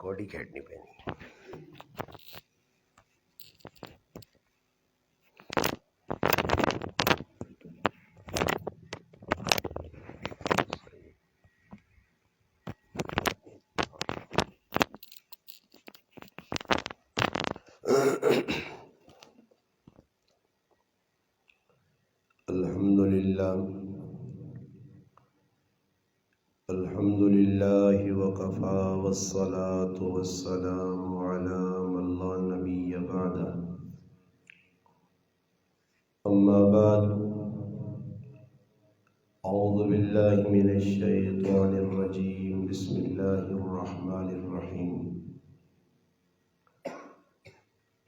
کوڈی کھیڑنی پینی. الحمد لله وكفى والصلاة والسلام على من لا نبي بعده. أما بعد، أعوذ بالله من الشيطان الرجيم. بسم الله الرحمن الرحيم.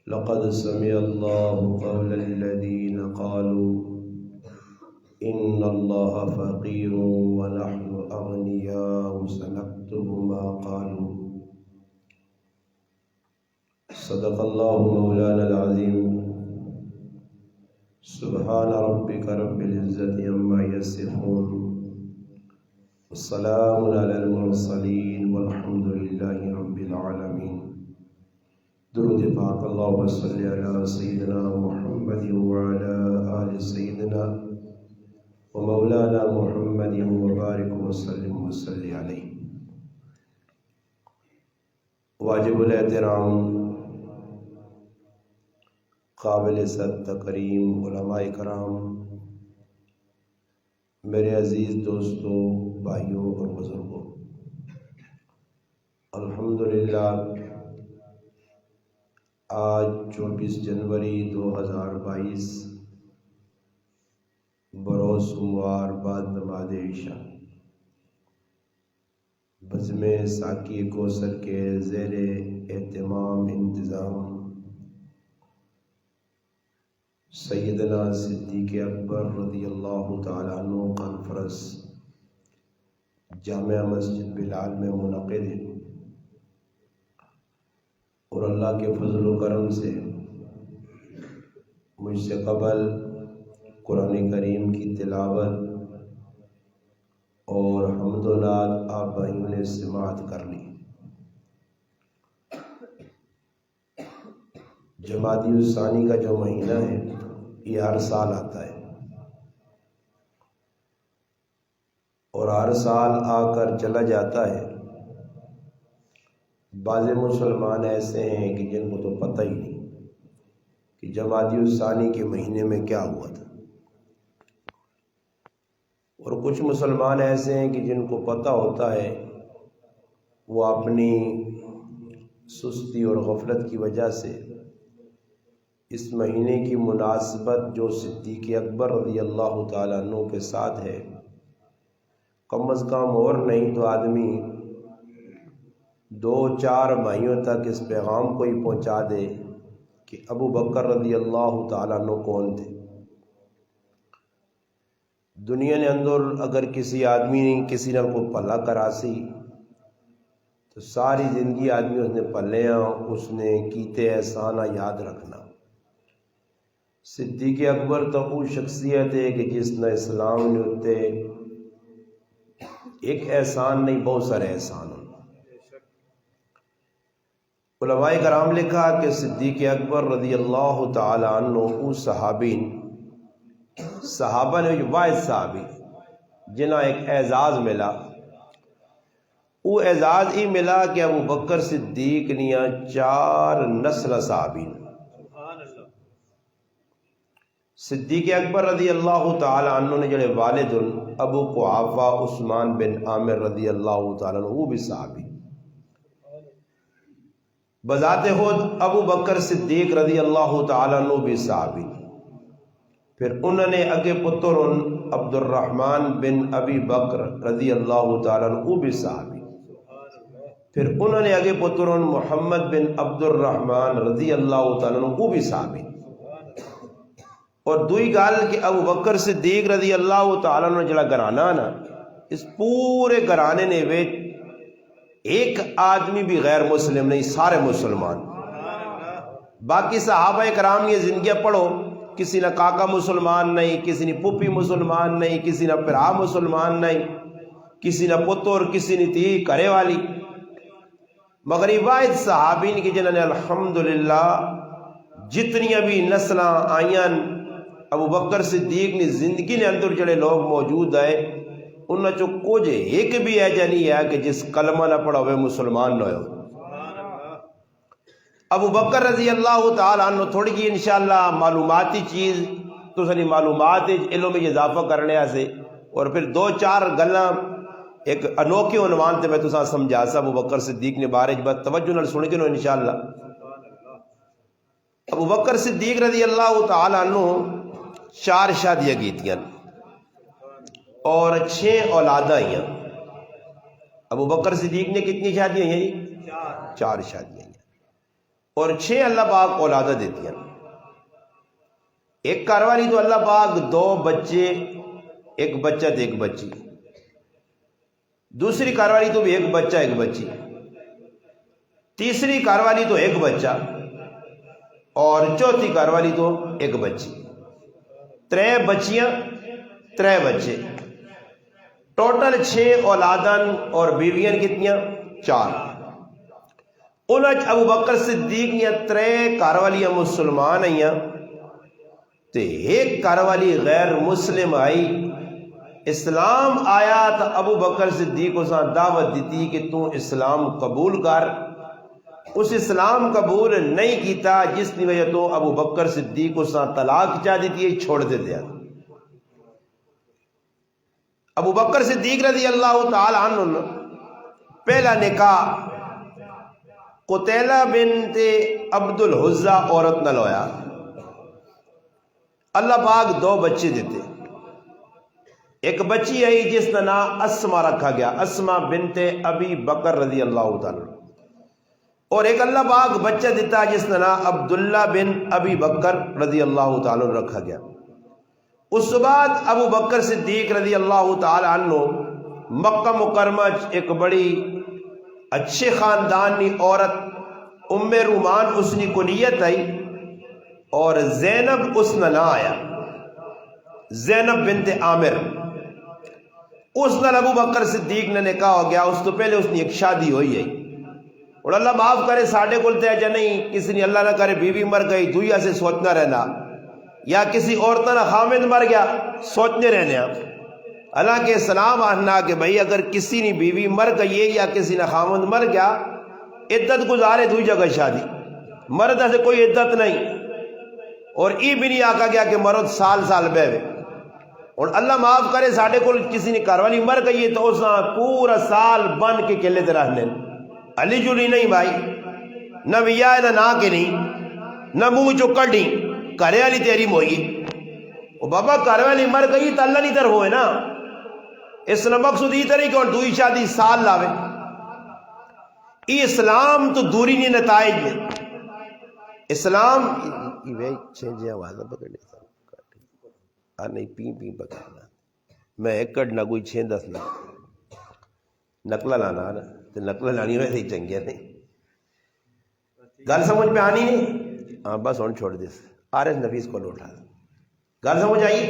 لقد سمع الله قول الذين قالوا إن الله فقير ونحن أغنياء سنكتب ما قالوا. صدق الله مولانا العظيم. سبحان ربك رب العزة عما يصفون والسلام على المرسلين والحمد لله رب العالمين. درود پاک اللهم صل على سيدنا محمد وعلى آل سيدنا ومولانا محمد وبارک وسلم وصلی علیہ. واجب الاحترام قابل صد تکریم علماء کرام، میرے عزیز دوستوں، بھائیوں اور بزرگوں، الحمدللہ آج 24 جنوری 2022 بروز سوموار بعد نماز عشاء بزم ساقی کوثر کے زیر اہتمام انتظام سیدنا صدیق اکبر رضی اللہ تعالیٰ عنہ کانفرنس جامع مسجد بلال میں منعقد ہے، اور اللہ کے فضل و کرم سے مجھ سے قبل قرآن کریم کی تلاوت اور حمد و نعت آپ بھائیوں نے سماعت کر لی. جمادی الثانی کا جو مہینہ ہے یہ ہر سال آتا ہے، اور ہر سال آ کر چلا جاتا ہے. بعض مسلمان ایسے ہیں کہ جن کو تو پتہ ہی نہیں کہ جمادی الثانی کے مہینے میں کیا ہوا تھا، اور کچھ مسلمان ایسے ہیں کہ جن کو پتہ ہوتا ہے وہ اپنی سستی اور غفلت کی وجہ سے اس مہینے کی مناسبت جو صدیق اکبر رضی اللہ تعالیٰ عنہ کے ساتھ ہے، کم از کم اور نہیں تو آدمی 2-4 مہینوں تک اس پیغام کو ہی پہنچا دے کہ ابو بکر رضی اللہ تعالیٰ عنہ کون تھے. دنیا نے اندر اگر کسی آدمی نے کسی نے کو پلا کراسی تو ساری زندگی آدمی اس نے پلیاں اس نے کیتے احسانہ یاد رکھنا. صدیق اکبر تو وہ شخصیت ہے کہ جس نے اسلام نے اتے ایک احسان نہیں بہت سارے احسان. علماء کرام لکھا کہ صدیق اکبر رضی اللہ تعالی عنہ وہ صحابہ نے واحد صحابی جنہیں ایک اعزاز ملا. وہ اعزاز ہی ملا کہ ابو بکر صدیق نیا 4 نسل صحابی. صدیق اکبر رضی اللہ تعالی عنہ نے جڑے والد ابو قحافہ عثمان بن عامر رضی اللہ تعالی عنہ وہ بھی صحابی. بذات خود ابو بکر صدیق رضی اللہ تعالی عنہ بھی صحابی. پھر انہوں نے اگے پتر عبد الرحمن بن ابی بکر رضی اللہ تعالی عنہ وہ بھی صحابی. پھر انہوں نے اگے پتر محمد بن عبد الرحمن رضی اللہ تعالی عنہ وہ بھی صحابی. اور دوئی گال کہ ابو بکر صدیق رضی اللہ تعالی عنہ جڑا گھرانہ نا اس پورے گھرانے نے ویچ ایک آدمی بھی غیر مسلم نہیں، سارے مسلمان. باقی صحابہ کرام یہ زندگیاں پڑھو، کسی نہ کاکا مسلمان نہیں، کسی نے پھپھی مسلمان نہیں، کسی نہ پھرا مسلمان نہیں، کسی نہ پتر کسی نے تھی کرے والی. مگر واحد صحابی نے کہ جنہوں نے الحمدللہ جتنی بھی نسل آئیاں ابو بکر صدیق نے زندگی نے اندر جڑے لوگ موجود آئے انہوں چو کچھ ایک بھی ایجا نہیں ہے کہ جس کلمہ نہ پڑھا ہوئے مسلمان نہ ہو۔ ابو بکر رضی اللہ تعالیٰ عنہ تھوڑی جی انشاءاللہ معلوماتی چیز تو سنی معلومات علم میں اضافہ کرنے سے اور پھر دو چار گلاں ایک انوکھے عنوان تے میں تو سمجھا سا ابو بکر صدیق نے بارے بات توجہ نال سن کے نو انشاءاللہ۔ ابو بکر صدیق رضی اللہ تعالیٰ عنہ 4 شادیاں کیتیاں اور 6 اولاداں آئیاں۔ ابو بکر صدیق نے کتنی شادیاں ہیں جی؟ 4 شادیاں ہیں اور 6 اللہ پاک اولاداں دیتی ہیں۔ ایک کاروالی تو اللہ پاک 2 بچے، ایک بچہ تو ایک بچی، دوسری کاروالی تو بھی ایک بچہ ایک بچی، تیسری کاروالی تو ایک بچہ اور چوتھی کاروالی تو ایک بچی، 3 بچیاں 3 بچے، ٹوٹل 6 اولادن اور بیویاں کتنیاں 4۔ انہاں ابو بکر صدیق نے 3 کاروالیاں مسلمان آئیاں تے ایک کاروالی غیر مسلم آئی۔ اسلام آیا تو ابو بکر صدیق کو دعوت دیتی کہ تو اسلام قبول کر، اس اسلام قبول نہیں کیتا جس کی وجہ تو ابو بکر صدیق کو طلاق چاہ دیتی ہے، چھوڑ دیتے ہیں۔ ابو بکر صدیق رضی اللہ تعالی عنہ پہلا نکاح قتیلہ بنت عبد العزہ عورت نہ لویا، اللہ پاک 2 بچے دیتے، ایک بچی آئی جس کا نام اسما رکھا گیا، اسما بنت ابی بکر رضی اللہ تعالی، اور ایک اللہ پاک بچہ دیتا جس کا نام عبداللہ بن ابی بکر رضی اللہ تعالی رکھا گیا۔ اس بعد ابو بکر صدیق رضی اللہ تعالی عنہ مکہ مکرمہ ایک بڑی اچھے خاندانی عورت ام رومان اس نے کنیت آئی اور زینب اس نے نہ آیا، زینب بنت عامر، اس نال ابو بکر صدیق نے نکاح ہو گیا۔ اس تو پہلے اس نے ایک شادی ہوئی ہے اور اللہ معاف کرے ساڑھے کل تے نہیں کسی نے اللہ نہ کرے بیوی مر گئی دویا سے سوچنا رہنا، یا کسی عورتہ نہ خامد مر گیا سوچنے رہنے۔ اللہ کے سلام آنا کہ بھئی اگر کسی نے بیوی مر گئی ہے یا کسی نے خامد مر گیا عدت گزارے دوئی جگہ شادی، مرد سے کوئی عدت نہیں، اور ای بھی نہیں آکا گیا کہ مرد سال سال بے اور اللہ معاف کرے ساڑھے کو کسی نے کاروالی مر گئی ہے تو اس نے پورا سال بن کے کلے تے رہنے، علی جلی نہیں بھائی، نہ ویا ہے نہ کے نہیں، نہ منہ چکڑ نہیں، کرے والی تیری موئی، وہ بابا کرے والی مر گئی تو اللہ نہیں طرف ہوئے نا، اس نے مقصود یہ طرح کہ دوئی شادی سال لاوے۔ اسلام تو دوری نہیں نتائج میں، اسلام چھینجے آوازہ پکڑنے نہیں پی پی پکڑنا میں ایک کڑ نہ کوئی 6-10 نہ نقلہ لانا تو نقلہ لانی ہوئے تھی چنگیا نہیں گل سمجھ پہ آنی نہیں، ہاں بس ہون چھوڑ دیس آرس نفیس کو لوٹا گل سمجھ آئی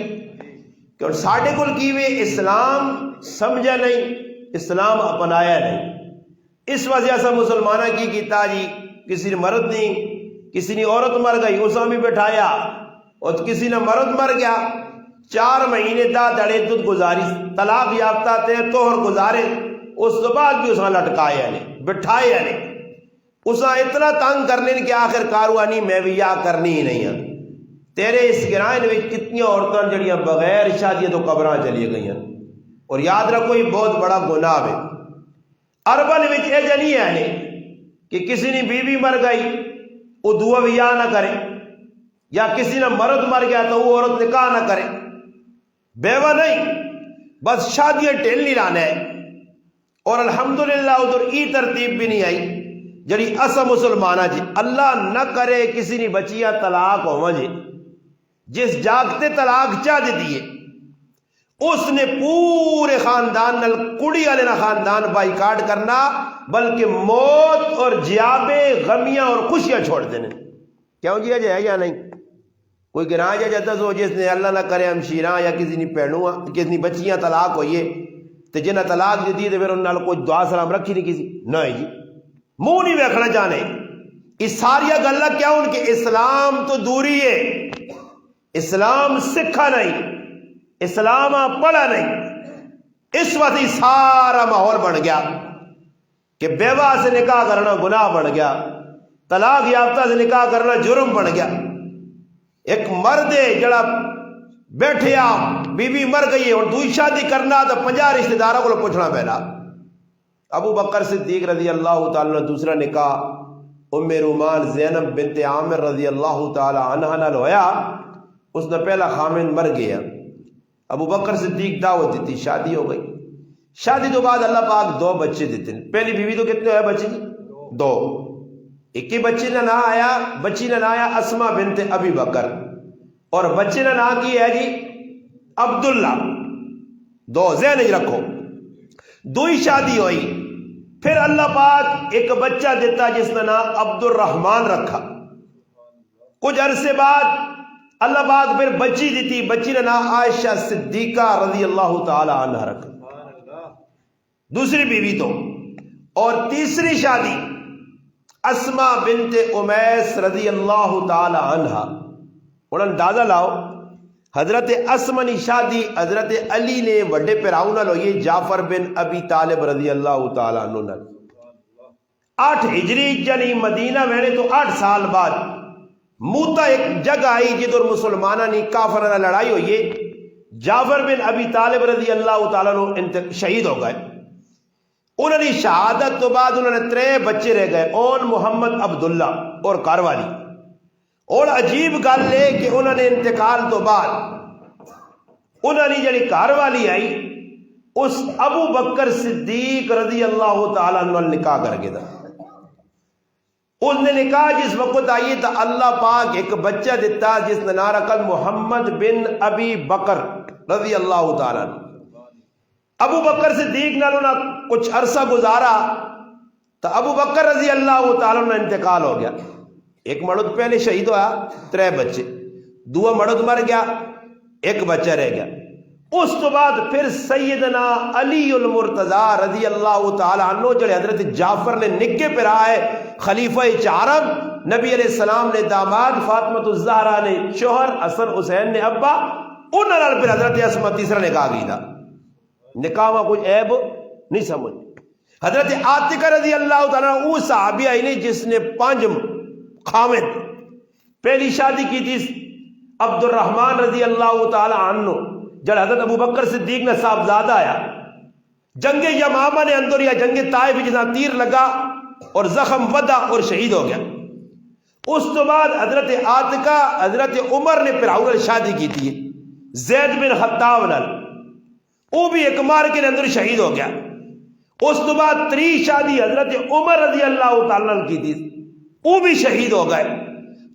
کہ ساڑھے کل کیوے اسلام سمجھا نہیں، اسلام اپنایا نہیں، اس وجہ سے مسلمانہ کی کیتا جی کسی نے مرد نہیں، کسی نے عورت مر گئی اساں بھی بٹھایا، اور کسی نے مرد مر گیا 4 مہینے دڑے عدت گزاری، طلاق یافتہ تے توہر گزارے، اس تو بعد بھی اساں لٹکایا نہیں بٹھایا نہیں، اساں اتنا تنگ کرنے کہ آخر کاروانی میں بھی یا کرنی ہی نہیں ہے۔ تیرے اس گرائن میں کتنی عورتیں جڑیاں بغیر شادی تو قبراں چلی گئی ہیں، اور یاد رکھو یہ بہت بڑا گناہ ہے۔ عربن میں یہ جنی ہے کہ کسی نے بیوی مر گئی وہ دعا ویا نہ کرے، یا کسی نے مرد مر گیا تو وہ عورت نکاح نہ کرے، بیوہ نہیں، بس شادیاں ٹھیل نہیں لانا ہے۔ اور الحمدللہ ادھر ای ترتیب بھی نہیں آئی جڑی اسا مسلمانہ جی اللہ نہ کرے کسی نے بچیاں طلاق ہو جی، جس جاگتے طلاق چاہ دیتی ہے اس نے پورے خاندان نل کڑی والے نہ خاندان بائیکاٹ کرنا، بلکہ موت اور جیابے غمیاں اور خوشیاں چھوڑ دینے۔ کیوں جی اجے ہے یا نہیں؟ کوئی گراں جا جاتا سو جس نے اللہ نہ کرے ہمشیراں یا کسی نے پہنوں کسی نے بچیاں طلاق ہوئیے تو جنہیں طلاق دیتی ہے تو پھر انہوں نے کوئی دعا سلام رکھی نہیں کسی نہیں جی، منہ نہیں ویکھنا چاہنے. اس ساری گلا کیا ان کے اسلام تو دوری ہے، اسلام سکھا نہیں، اسلام پڑھا نہیں. اس وقت ہی سارا ماحول بن گیا کہ بیوہ سے نکاح کرنا گناہ بن گیا، طلاق یافتہ سے نکاح کرنا جرم بن گیا. ایک مرد ہے جڑا بیٹھے بیوی مر گئی ہے اور دوسری شادی کرنا تو 50 رشتہ داروں کو پوچھنا پہنا. ابو بکر صدیق رضی اللہ تعالی نے دوسرا نکاح ام رومان زینب بنت عامر رضی اللہ تعالی عنہ نال ہویا. اس نے پہلا خامن مر گیا. ابو بکر صدیق دعوت دیتی، شادی ہو گئی. شادی تو بعد اللہ پاک 2 بچے دیتے ہیں. پہلی بیوی تو کتنے ہوئے بچے جی؟ 2. ایک ہی بچے نے نام آیا، بچی نے نام آیا اسما بنت ابی بکر، اور بچے نے نام کی ہے جی عبداللہ. 2 ذہن رکھو. 2 ہی شادی ہوئی. پھر اللہ پاک ایک بچہ دیتا جس نے نام عبد الرحمن رکھا. کچھ عرصے بعد اللہ پاک پھر بچی دیتی، بچی نے نام عائشہ صدیقہ رضی اللہ تعالی عنہ رکھا. دوسری بیوی تو. اور تیسری شادی اسما بنت امیس رضی اللہ تعالی عنہ. انہوں نے اندازہ لاؤ حضرت اسما کی شادی حضرت علی نے وڈے پیراؤں نال ہوئی، جعفر بن ابی طالب رضی اللہ تعالی عنہ نال. 8 ہجری یعنی مدینہ وینے تو 8 سال بعد موتا ایک جگہ آئی جدھر مسلمانہ نے کافرانہ لڑائی ہوئی ہے. جعفر بن ابی طالب رضی اللہ تعالیٰ عنہ شہید ہو گئے. انہوں نے شہادت تو بعد انہوں نے 3 بچے رہ گئے، اون محمد عبداللہ اور کاروالی. اور عجیب گل ہے کہ انہوں نے انتقال تو بعد انہوں نے جڑی کاروالی آئی اس ابو بکر صدیق رضی اللہ تعالیٰ عنہ نکاح کر کے دا. اس نے نکاح جس وقت آئی تو اللہ پاک ایک بچہ دیتا جس نے نام رکھا محمد بن ابی بکر رضی اللہ تعالیٰ عنہ. ابو بکر صدیق نال نے کچھ عرصہ گزارا تو ابو بکر رضی اللہ تعالیٰ عنہ انتقال ہو گیا. ایک مرد پہلے شہید ہوا، 3 بچے. 2 مرد مر گیا، 1 بچہ رہ گیا. اس تو بعد پھر سیدنا علی المرتضی رضی اللہ تعالی عنہ جڑے حضرت جعفر نے نکے پہ رہا ہے، خلیفہ 4م، نبی علیہ السلام نے داماد، فاطمہ الزہرا نے شوہر، حسن حسین نے ابا، انہوں نے پھر حضرت اسما تیسرا نکاح کی تھا. نکاح میں کچھ عیب نہیں سمجھ. حضرت عاتقہ رضی اللہ تعالیٰ عنہ وہ صحابی آئی نہیں جس نے 5 خامد. پہلی شادی کی تھی عبد الرحمن رضی اللہ تعالی عنہ جب حضرت ابو بکر صدیق نے صاحبزادہ آیا. جنگ یمامہ نے اندر یا جنگ طائف جہاں تیر لگا اور زخم ودا اور شہید ہو گیا. اس تو بعد حضرت عاتقہ حضرت عمر نے پھر اور شادی کی تھی زید بن خطاب نال، وہ بھی ایک مار کے اندر شہید ہو گیا. اس تو بعد 3 شادی حضرت عمر رضی اللہ تعالیٰ عنہ کی تھی، وہ بھی شہید ہو گئے.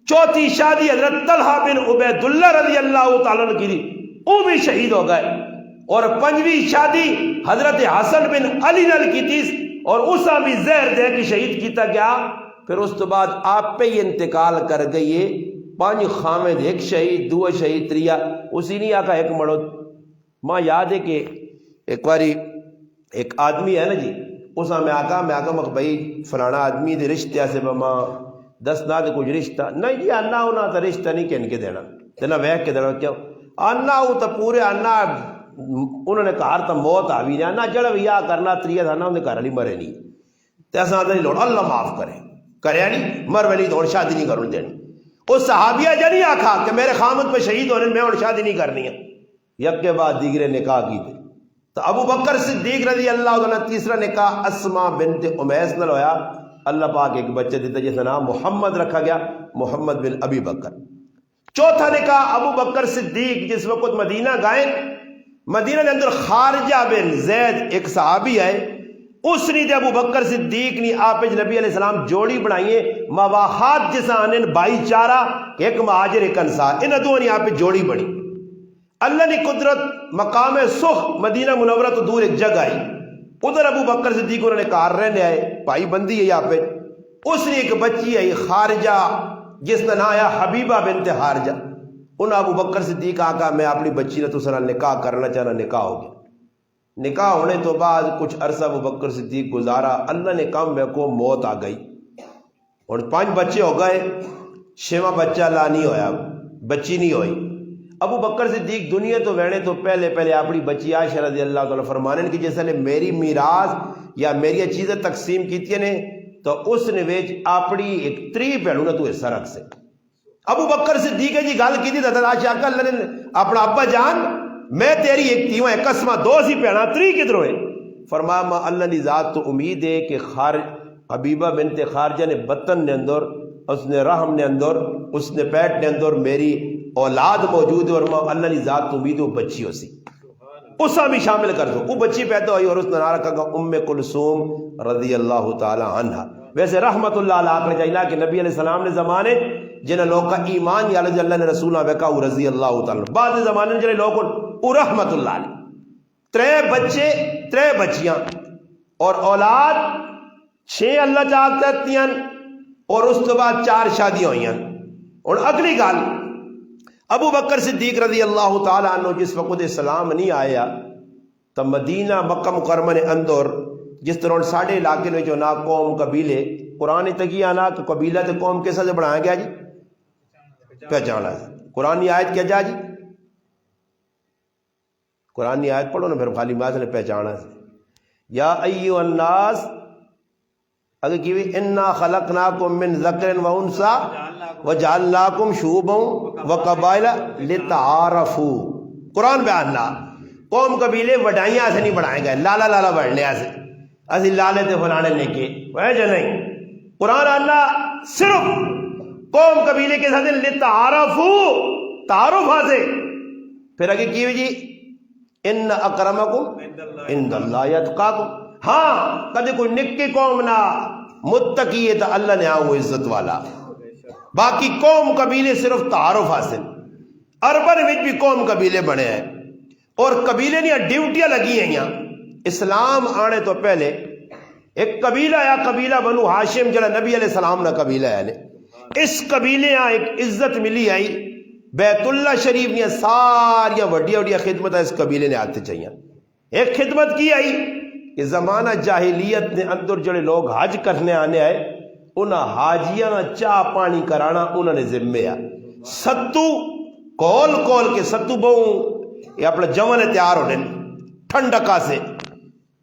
4تھی شادی حضرت طلحہ بن عبید اللہ رضی اللہ تعالیٰ عنہ کی تھی، وہ بھی شہید ہو گئے. اور 5ویں شادی حضرت حسن بن علی نال کی تھی اور اسا بھی زہر دے کے شہید کیتا گیا. پھر اس تو بعد آپ پہ ہی انتقال کر گئی ہے. 5 خامد، 1 شہید، 2 شہید، 3 اسی نہیں آقا 1 مرد. ماں یاد ہے کہ ایک باری ایک آدمی ہے نا جی، اس میں آقا مک بھائی فلانا آدمی دے رشتہ سے ماں دسنا دے کچھ رشتہ نہیں جی، آنا ہونا تو رشتہ نہیں کہن کے دینا تینا ویک کے دینا. کیوں آنا ہو تو پورے آنا انہوں نے کہا تو موت آوی نہیں آنا جڑ ویا کرنا 3 تھانا انہیں گھر والی مرے نہیں تو ایسا آتا نہیں لوڑ اللہ معاف کرے نہیں مر ولی تو شادی نہیں کروں دینی. اس صحابیہ جا نہیں آکھا کہ میرے خامد پہ شہید ہونے میں اور شادی نہیں کرنی ہے. یک کے بعد دیگرے نکاح کی تھے. تو ابو بکر صدیق رضی اللہ عنہ تیسرا نکاح اسما بنت امیس نال ہویا. اللہ پاک ایک بچہ دیتا جس کا نام محمد رکھا گیا، محمد بن ابی بکر. 4تھا نکاح ابو بکر صدیق جس وقت مدینہ گئے، مدینہ کے اندر خارجہ بن زید ایک صحابی آئے، اس نے ابو بکر صدیق نے آپ نبی علیہ السلام جوڑی بنائیے مواخات جسا انہیں بھائی چارہ ایک مہاجر ایک انصار، ان دو نے آپ جوڑی بنی. اللہ نے قدرت مقام سخ مدینہ منورہ تو دور ایک جگہ آئی، ادھر ابو بکر صدیق انہوں نے کار رہنے آئے، بھائی بندی ہے یہاں پہ. اس نے ایک بچی آئی خارجہ جس کا نام آیا حبیبہ بنت خارجہ. انہوں ابو بکر صدیق آقا میں اپنی بچی نے تو سر نکاح کرنا چاہنا، نکاح ہو گیا. نکاح ہونے تو بعد کچھ عرصہ ابو بکر صدیق گزارا، اللہ نے کام میں کو موت آ گئی اور 5 بچے ہو گئے، 6واں بچہ اللہ نہیں ہویا، بچی نہیں ہوئی۔ ابو بکر صدیق دنیا تو وینے تو پہلے اپنی بچی عائشہ رضی اللہ تعالیٰ فرمانے کہ جیسے نے میری میراث یا میری چیزیں تقسیم کیتی نے تو اس نے ویچ اپنی ایک 3 بھیڑوں نے تو حصہ رکھ سے۔ ابو بکر صدیق جی گل کی تھی عائشہ کہ اللہ نے اپنا ابا جان میں تیری ایک تیواں ایک قسمہ 2 سی پیڑا 3 کدھر ہوئے؟ فرمایا ماں اللہ کی ذات تو امید ہے کہ حبیبہ بنت خارجہ نے بطن نے اندر، اس نے رحم نے اندر، اس نے پیٹ نے اندر میری اولاد موجود ہے، اور ماں اللہ کی ذات تو امید وہ بچی ہو سی اسا بھی شامل کر دو۔ وہ بچی پیدا ہوئی اور اس نے نام رکھا گا ام کلثوم رضی اللہ تعالی عنہا۔ ویسے رحمت اللہ علیہ آخر چاہیے کہ نبی علیہ السلام نے زمانے جنہیں لوگ کا ایمان یا اللہ نے رسول بیکا رضی اللہ تعالی بعد زمانے جنہیں لوگ رحمت اللہ علیہ 3 بچے 3 بچیاں اور اولاد 6 اللہ چاہتا ہیں اور اس کے بعد 4 شادیاں ہوئی ہیں۔ اور اگلی گل ابو بکر صدیق رضی اللہ تعالیٰ عنہ جس وقت اسلام نہیں آیا تو مدینہ مکہ مکرمہ نے اندر جس طرح ساڑھے علاقے میں جو نا قوم قبیلے قرآن تکیہ نا کہ قبیلہ تے قوم کیسا سے بڑھایا گیا جی؟ پہچانا ہے۔ قرآن آیت کیا جا جی؟ قرآن آیت پڑھو نا پھر خالی بات نے پہچانا ہے۔ یا ایھا الناس اگر کی انا خلقناکم من ذکر و انثی وجعلناکم شعوبا وقبائل لتعارفوا۔ قرآن بیان لا قوم قبیلے وڈائیاں سے نہیں بڑھائے گئے، لالا بڑھنے سے اسی لالے تے فلانے لے کے وجہ نہیں۔ قرآن اللہ صرف قوم قبیلے کے ساتھ لتعارفوا تعارف سے، پھر آگے کی ہوئی جی ان اکرمکم عند اللہ یتقاکم۔ ہاں کدے کوئی نکی قوم نہ متقی ہے تو اللہ نے آؤ عزت والا، باقی قوم قبیلے صرف تعارف حاصل۔ اربن وچ بھی قوم قبیلے بنے ہیں اور قبیلے نے ڈیوٹیاں لگی ہیں یہاں۔ اسلام آنے تو پہلے ایک قبیلہ یا قبیلہ بنو ہاشم جڑا نبی علیہ السلام نہ قبیلہ ہے، اس قبیلے یہاں ایک عزت ملی آئی، بیت اللہ شریف نے ساریا وڈیا خدمت اس قبیلے نے آتے چاہیے۔ ایک خدمت کی آئی کہ زمانہ جاہلیت نے اندر جڑے لوگ حج کرنے آنے آئے انہاں حاجیاں چاہ پانی کرانا انہوں نے ذمہ ہے۔ ستو کول کے ستو بہوں یہ اپنا جمن تیار ہونے ٹھنڈکا سے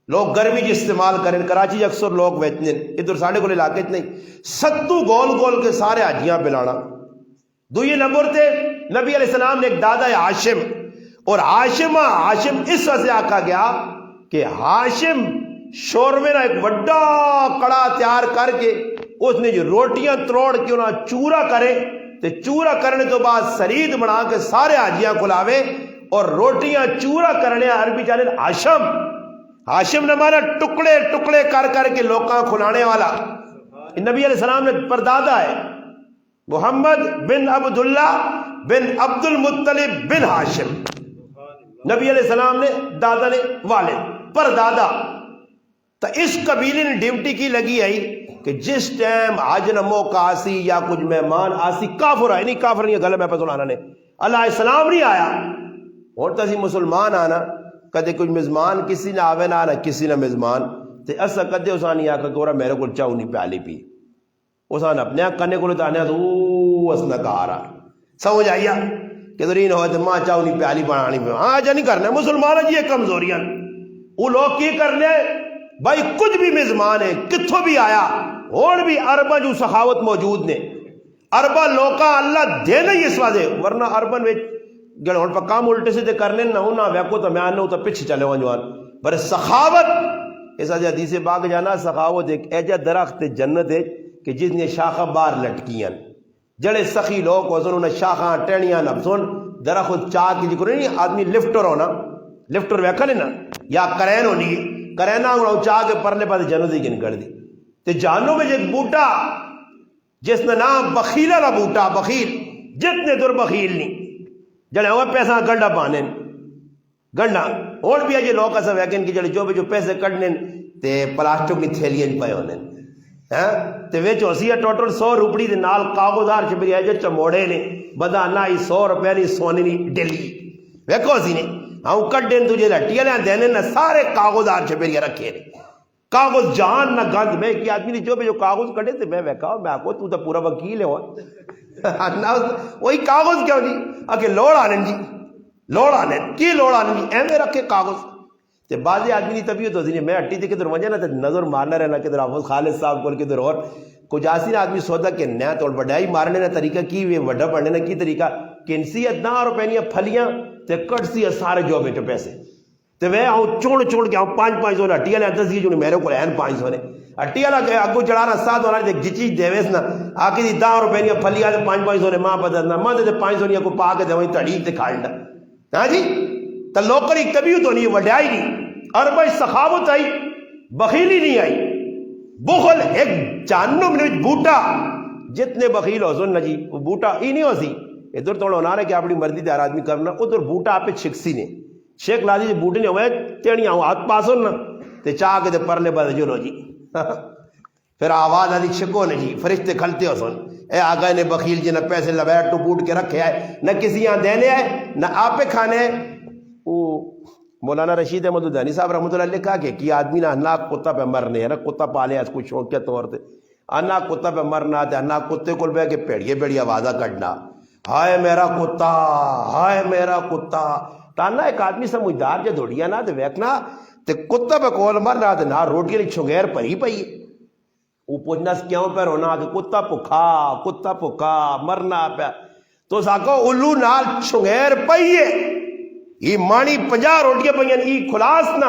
لوگ گرمی جی استعمال کریں، کراچی اکثر لوگ بیچنے ادھر ساڑھے کو علاقے نہیں ستو گول کے سارے حاجیاں پلانا۔ دوسرے نمبر تے نبی علیہ السلام نے ایک دادا ہے ہاشم، اور ہاشم اس وجہ سے آکھا گیا کہ ہاشم شوربے نہ ایک وڈا کڑا تیار کر کے اس نے جو روٹیاں تروڑ کے انہاں چورا کرے تے چورا کرنے تو بعد سرید بنا کے سارے حاجیاں کھلاوے، اور روٹیاں چورا کرنے عربی چاہے ہاشم نے مانا ٹکڑے کر کے لوکاں کھلانے والا۔ نبی علیہ السلام نے پردادا ہے محمد بن عبداللہ بن عبد المطلب بن ہاشم، نبی علیہ السلام نے دادا نے والد پردادا۔ تو اس قبیلے نے ڈیوٹی کی لگی آئی کہ جس ٹائم حج نہ موقع آسی یا کچھ مہمان آسی کافر آئے نہیں، کافر نہیں گلے میں پسولانا نے اللہ السلام نہیں آیا اور تسی مسلمان آنا کدے کچھ مزمان کسی نہ آوے نہ آنا کسی نہ مزمان تے اسا کدے اسا نہیں آکا کہ اورا میرے کو چاہو نہیں پیالی پی اسا نہ اپنے کنے کو لتانے تو اس نہ کہا رہا سمجھ آئیا کہ درین ہوئے تو ماں چاہو نہیں پیالی بنانی پی ہاں جا نہیں کرنا مسلمان جی یہ کمزوریاں وہ لوگ کی کرنے بھائی کچھ بھی مزمان ہے کتھوں بھی آیا اور بھی عربہ جو سخاوت موجود نے عربہ لوکا اللہ دے نہیں اس واسطے ورنہ عربن میں جڑے ہن پہ کام الٹے سے کرنے نہ ہونا ویکو تو میں آنا تو پیچھے چلے ونجوان پر سخاوت اس حدیث پاک جانا سخاوت ایک ایجا درخت جنت ہے کہ جس نے شاخہ بار لٹکیاں جڑے سخی لوگ ہو سن انہیں شاخاں ٹہنیاں نہ سن درخت چاہ کی ذکر نہیں آدمی لفٹر ہونا لفٹر ویکھا نہیں نا یا کرین ہونی کرینا ہونا چاہ کے پرلے پاس جنت ہی گن کر دی تے جانو میں ایک بوٹا جس نے نام بخیلا لا بوٹا بخیل جتنے دور بخیل نہیں جڑے ہوئے پیسہ گنڈا پانے گنڈا اور بھی ہے لوگ ایسا ویکن کہ جڑے جو پیسے کٹنے تے پلاسٹک کی تھیلیاں پے ہونے تے وچ ہوسی ہے ٹوٹل 100 روپڑی دے نال کاغذار چبری ہے جو چموڑے نے بدا نہ 100 روپے نہیں سونے نہیں ڈلی ویکھو سی نے ہاں کڈے تجھے لٹیاں لیا دینے نہ سارے کاغذات چھپے رکھے نے کاغذ جان نہ گند میں کہ آدمی نے جو کاغذ کڈے تے میں ویکھا میں آکو تو پورا وکیل ہے وہی کاغذ کیوں جی آکے لوڑ آنے جی لوڑ آنے کی لوڑ آنے جی ایویں رکھے کاغذ تے بعض آدمی کی طبیعت ہوتی نہیں میں ہٹی تے کدھر وجہ نہ تے نظر مارنا رہنا کدھر حافظ خالد صاحب کو کدھر اور کچھ آسی آدمی سودا کہ نیا تو بڑائی مارنے کا طریقہ کی وڈا پڑھنے کا کی طریقہ کنسی 10 روپے دیا پھلیاں تے کٹسی سارے جو بیچو پیسے تے وہ آؤں چوڑ کے آؤں 500 ہٹی والے 10 جو میرے کو این 500 نے ہٹی والا کہ اگو چڑھانا 7 ہونا تے جچی دیویس نا آ کے 10 روپے دیا پھلیاں تے 500 نے ماں بدلنا ماں تے 500 کو پا کے دے تڑی تے کھالنا ہاں جی تو لوکری طبیعت ہونی وڈائی نہیں اور بھائی سخاوت آئی بخیلی نہیں آئی بخل ایک جہنم نے بوٹا جتنے بخیل ہو سن جی وہ بوٹا ہی نہیں ہو سی ادھر توڑ ہونا رہا کہ اپنی مرضی دار آدمی کرنا ادھر بوٹا آپ چھکسی نے شیخ لازی جی بوٹے نے ہوئے تیڑی آؤں ہاتھ پاس ہونا تے چاہ کے تے پرلے بد جو لو جی پھر آواز آدھی چھکو نے جی فرشتے کھلتے ہو سن اے آگا نے بخیل جی نہ پیسے لبیٹ ٹو بوٹ کے رکھے آئے نہ کسی یہاں دینے آئے نہ آپ پہ کھانے آئے وہ مولانا رشید احمد الدانی صاحب رحمۃ اللہ علیہ کہا کہ آدمی نہ اناک کتا پہ مرنے ہے نا کتا پالے اس کو شوق کے طور پہ اناک کتا پہ مرنا تے اناک کتے کو بہ کے پیڑی آوازہ کڈنا ہائے میرا کتا ہائے میرا کتا تانا ایک آدمی سمجھدار جو دوڑیا نا تے ویکھنا تے کتا پہ کول مرنا تے نہ روٹی لی چھنگیر پری پئی وہ پوچھنا کیوں پہ رونا کہ کتا پکا مرنا پہ تو ساکو الو نال چھنگیر پئی ہے یہ مانی 50 روٹیاں پہ یہ کھلاس نہ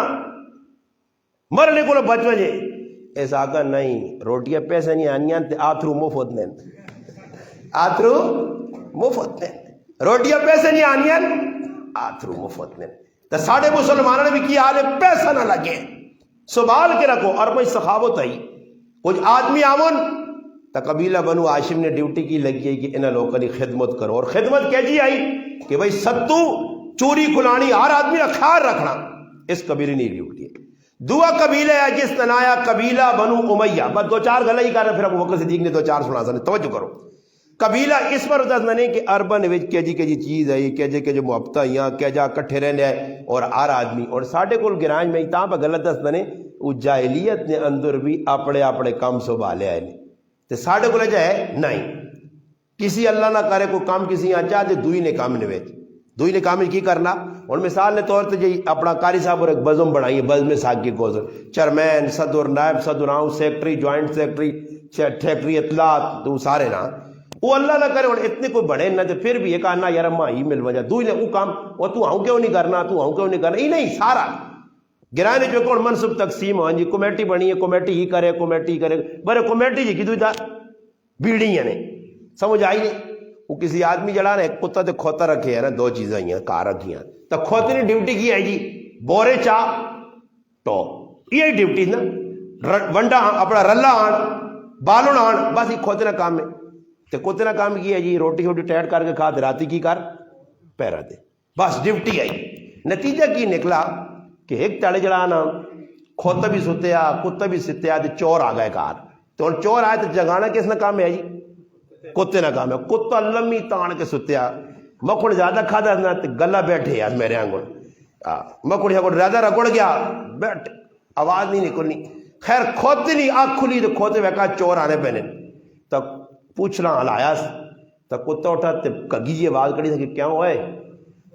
مرنے کو بچ وجے ایسا آگا نہیں روٹیاں پیسے نہیں آنیاں تے آتھرو مفت نے آتھرو مفت نے روٹیاں پیسے نہیں آنیاں آتھرو مفت نے تو ساڑھے مسلمانوں نے بھی کی آلے پیسہ نہ لگے سنبھال کے رکھو اور بھائی سخاوت آئی کچھ آدمی آمن تو قبیلہ بنو ہاشم نے ڈیوٹی کی لگی ہے کہ انہیں لوگوں کی خدمت کرو اور خدمت کیجی آئی کہ بھائی ستو چوری کھلانی ہر آدمی کا خیال رکھنا اس قبیلے نہیں ڈیوٹی ہے دعا قبیلہ ہے جس نے نایا قبیلہ بنو امیہ بس 2-4 گلہ ہی کر رہے پھر ابو بکر صدیق نے 2-4 سنا سنے توجہ کرو قبیلہ اس پر اتنا نہیں کہ اربن وچ کہ جی چیز ہے کہ جو محبتہ یہاں کہ جا کٹھے رہنے ہے اور ہر آدمی اور ساڑھے کل گرانج میں تاں پہ غلط دس نہیں وہ جاہلیت نے اندر بھی اپنے کام سنبھالے آئے نہیں تو ساڑھے کل جائے نہیں کسی اللہ نہ کرے کوئی کام کسی یہاں چاہتے دوئی نے کام نویت دوئی نے کام کی کرنا اور مثال نے طور تے جی اپنا قاری صاحب اور ایک بزم بڑھائی ہے بزم ساگ کی کوزر چیئرمین صدر نائب صدر آؤں سیکٹری جوائنٹ سیکٹری سیکٹری اطلاعات تو سارے نا وہ اللہ نہ کرے اور اتنے کوئی بڑھے نہ تو پھر بھی ایک آنا یار ماں ہی مل وجہ دوئی نے وہ کام وہ تو آؤں کیوں نہیں کرنا تو آؤں کیوں نہیں کرنا ہی نہیں سارا گرانے جو کون منصب تقسیم ہو جی کمیٹی بنی ہے کمیٹی ہی کرے برے کمیٹی جی کی دوئی دا بیڑی ہیں سمجھ آئی نہیں وہ کسی آدمی جڑا رہے کتا تے کھوتا رکھے ہے نا 2 چیزیں ہیں کار رکھی ہیں تو کھوتے نے ڈیوٹی کی ہے جی بورے چاہ تو یہ ڈیوٹی نا ونڈا اپنا رلا آن بالون آن بس یہ کھوتے نہ کام ہے تو کھوتے نہ کام کی ہے جی روٹی ٹیٹ کر کے کھا دے راتی کی کر پیرا دے بس ڈیوٹی آئی نتیجہ کی نکلا کہ ایک تڑے جڑا نا کھوتا بھی ستیا کتا بھی ستیا تو چور آ گئے کار تو چور آئے تو جگانا کس نہ کام ہے جی کتے نہ کام ہے کتا لمبی تان کے ستیا مکھڑ زیادہ کھادا نہ گلا بیٹھے یار میرے آنگل مکھڑ زیادہ رگڑ گیا بیٹھ آواز نہیں نکلنی خیر کھوتے نہیں آنکھ کھلی تو کھوتے ویکا چور آنے پہنے تو پوچھنا ہلایا تو کتا اٹھا تو کگی جی آواز کڑی تھا کہ کیا ہوئے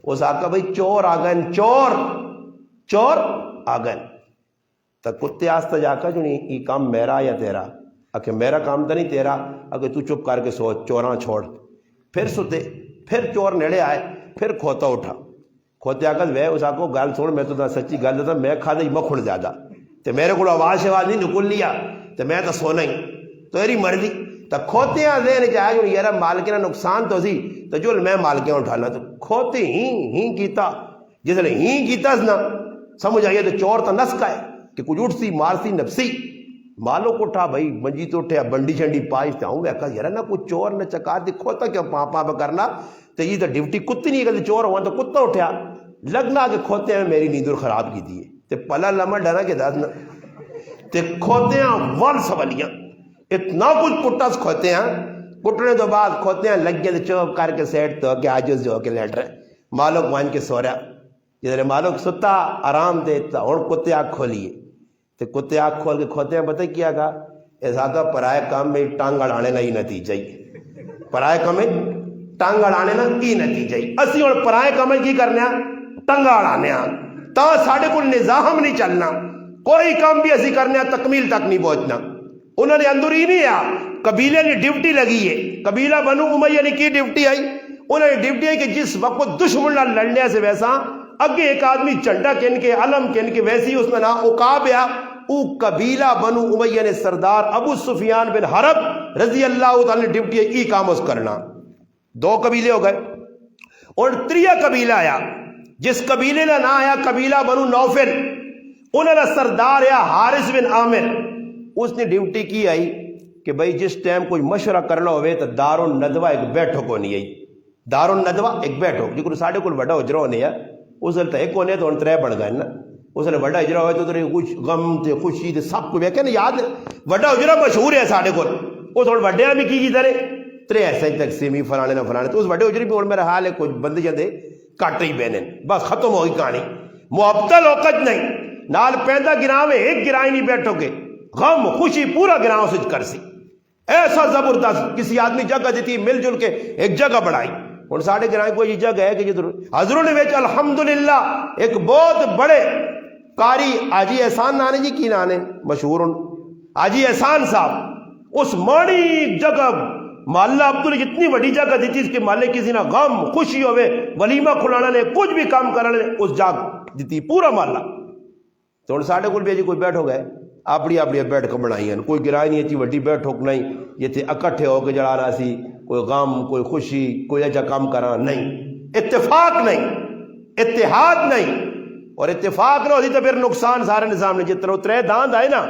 اس آقا بھائی چور آ گئے چور آ گئے تو کتے آستا جا کر جو نہیں یہ کام میرا یا تیرا کہ میرا کام تو نہیں تیرا اگر تو چپ کر کے سوچ چوراں چھوڑ پھر ستے پھر چور نیڑے آئے پھر کھوتا اٹھا کھوتے آکر وہ اس آکو گل سوڑ میں تو سچی گل دیتا میں کھا دے مکھڑ زیادہ تو میرے کو آواز نہیں نکل لیا تو میں تو سونا ہی تو ایری مرضی تو کھوتے ہیں ذہن چاہے جو یار مالکینا نقصان تو سی تو جو میں مالکیاں اٹھانا تو کھوتے ہی کیتا جس لئے ہی کیتا نا سمجھ آئیے تو چور تو نسکا ہے کہ کچھ اٹھسی مارسی نفسی مالو کو اٹھا بھائی منجی تو اٹھے بنڈی شنڈی پائش تے آؤں ویکا یار نا کوئی چور نے چکا دی کھوتا کیوں پاپا پہ کرنا تو یہ تو ڈیوٹی کتی نہیں کرتی چور ہوا تو کتا اٹھیا لگنا کہ کھوتے ہیں میری نیندر خراب کی دیئے تے پلا لما ڈرا کے دادنا تے کھوتے ہیں ون سوالیاں اتنا کچھ کٹاس کھوتے ہیں کٹنے تو بعد کھوتے ہیں لگ گئے چوپ کر کے سیٹ تو کہ آجز جو کے لیٹ رہے مالو وان کے سوریا جدھر مالک ستا آرام دے تا ہوں کتے آنکھ کھولیے تو کتے آنکھ کھول کے کھوتے ہیں پتہ کیا کہا ایسا پرائے کام میں ٹانگ اڑانے نہ ہی نتیجہ ہی پرائے کام میں ٹانگ اڑانے نہ ہی نتیجہ ہی اسی اور پرائے کام میں کی کرنے ٹانگا اڑانے تا ساڑھے کو نظام نہیں چلنا کوئی کام بھی اسی کرنے تکمیل تک نہیں پہنچنا انہوں نے اندر ہی نہیں آیا قبیلے نے ڈیوٹی لگی ہے قبیلہ بنو امیہ نے کی ڈیوٹی آئی انہوں نے ڈیوٹی آئی کہ جس وقت دشمن نہ لڑنے سے ویسا اگے ایک آدمی چنڈا کن کے علم کن کے ویسی اس میں نہ عقاب یا او قبیلہ بنو امیہ نے سردار ابو سفیان بن حرب رضی اللہ تعالی نے ڈیوٹی ای کام اس کرنا دو قبیلے ہو گئے اور تریہ قبیلہ آیا جس قبیلے نے نہ آیا قبیلہ بنو نوفل انہوں نے سردار یا حارث بن عامر اس نے ڈیوٹی کی آئی کہ بھئی جس ٹائم کوئی مشورہ کرنا ہوئے تو دار الندوہ ایک بیٹھک ہونی ہے دار الندوہ ایک بیٹھک لیکن ساڑھے کو بڑا اجرا ہونے ہے اس نے ایک ہونے تو ان ترے بڑھ گئے نا اس نے بڑا اجرا ہوئے تو کچھ غم تے خوشی تے سب کو ویکھے نا یاد بڑا اجرا مشہور ہے ساڑھے کو وہ تھوڑے بڑے بھی کی طرح ترے ایسے تقسیمی فلانے نہ فلانے تو اس بڑے اجری بھی اور میرا حال ہے کچھ بندے جاندے کٹ ہی بہنے بس ختم ہوئی کہانی محبت لوکت نہیں نال پیدا گراں میں ایک گرائی نہیں بیٹھو گے غم خوشی پورا گراں سج کر سی ایسا زبردست کسی آدمی جگہ دیتی مل جل کے ایک جگہ بڑھائی اور ساڑھے گراں کوئی جگہ ہے کہ جدھر حضروں نے ویچ الحمدللہ ایک بہت بڑے قاری حاجی احسان نانے جی کی نانے مشہور حاجی احسان صاحب اس ماڑی جگہ محلہ عبداللہ جتنی بڑی جگہ دیتی اس کے محلے کسی نہ غم خوشی ہوئے ولیمہ کھلانا نے کچھ بھی کام کرنا نے اس جاگ دیتی پورا محلہ تو ان ساڑھے کل بھی جی کوئی بیٹھو گئے اپنی اپنی بیٹھ کے بنائی ہیں کوئی گرائی نہیں اچھی وڈی بیٹھوک نہیں یہ تھے اکٹھے ہو کے جڑانا سی کوئی غم کوئی خوشی کوئی ایجا کام کرنا نہیں اتفاق نہیں اتحاد نہیں اور اتفاق نہ ہوتی تو پھر نقصان سارے نظام نے جتنا اترے داند آئے نا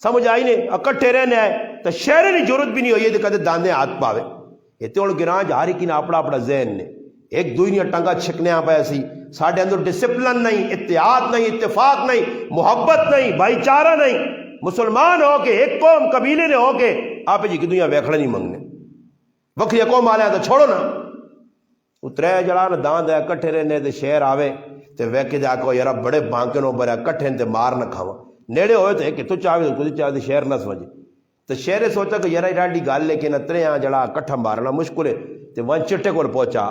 سمجھ آئی نے اکٹھے رہنے آئے تو شہرے نے ضرورت بھی نہیں ہوئی تو کہتے داندے ہاتھ پاوے یہ تو گراں جاری کی نا اپنا اپنا ذہن نے ایک دوئی نے ٹنگا چھکنے آ پایا سی ساڑھے اندر ڈسپلن نہیں اتحاد نہیں اتفاق نہیں محبت نہیں بھائی چارہ نہیں مسلمان ہو کے ایک قوم قبیلے نے ہو کے آپ جی کی دنیا ویکھڑا نہیں منگنے وکری قوم آلے تو چھوڑو نا اترے جڑا نا داند ہے کٹھے رہنے تے شہر آوے تے ویکھے جا کے یار بڑے بانکے نو برا کٹھے تے مار نہ کھاواں نیڑے ہوئے تے کہ تو چاہے تو کچھ چاہے شہر نہ سمجھے تو شہر سوچا کہ یار ایڈی گل لیکن اترے آ جڑا کٹھا مارنا مشکل ہے تے وہاں چٹے کول پہنچا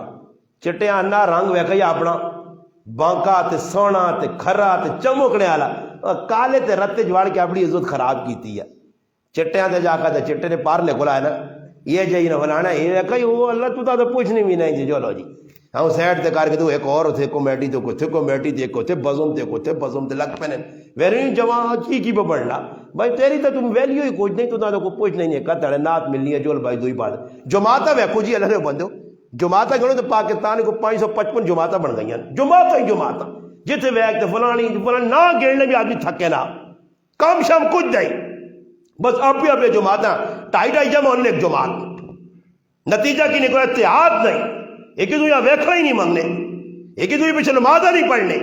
چٹے آنا رنگ ویکھیا اپنا بانکا تے سونا تے کھرا تے چمکنے والا کالے تے رتے جوڑ کے اپنی عزت خراب کیتی ہے چٹیاں تے جا کے چٹے نے پار نے کھلا ہے نا یہ جی نہ فلانا یہ کہیں وہ اللہ تو تا تو پوچھنی بھی نہیں جی جو لو جی ہاں سیڈ تے کر کے تو ایک اور تھے کمیٹی تو کوئی تھے کمیٹی تے کو تھے بزم تے کو تھے بزم تے لگ پنے ویری جوان کی پہ پڑھنا بھائی تیری تو تم ویلیو ہی کچھ نہیں تو تا تو کوئی پوچھ نہیں ہے کتڑے نات ملنی ہے جول بھائی دو ہی بات جماعتہ ویکھو جی اللہ نے بندو جماعتہ گنو تو پاکستان کو 555 جماعتہ بن گئی ہیں جماعتہ ہی جماعتہ جتنے ویک تے فلانی فلانی نہ گیڑنے بھی آدمی تھکے نہ کام شام کچھ نہیں بس آپ بھی اپنے جماعتہ ٹائی جمع ہونے ایک جماعت نتیجہ کی نکلا اتحاد نہیں ایک ہی دنیا ویکھنا ہی نہیں مانگنے ایک ہی دنیا پیچھے نمازہ نہیں پڑھنے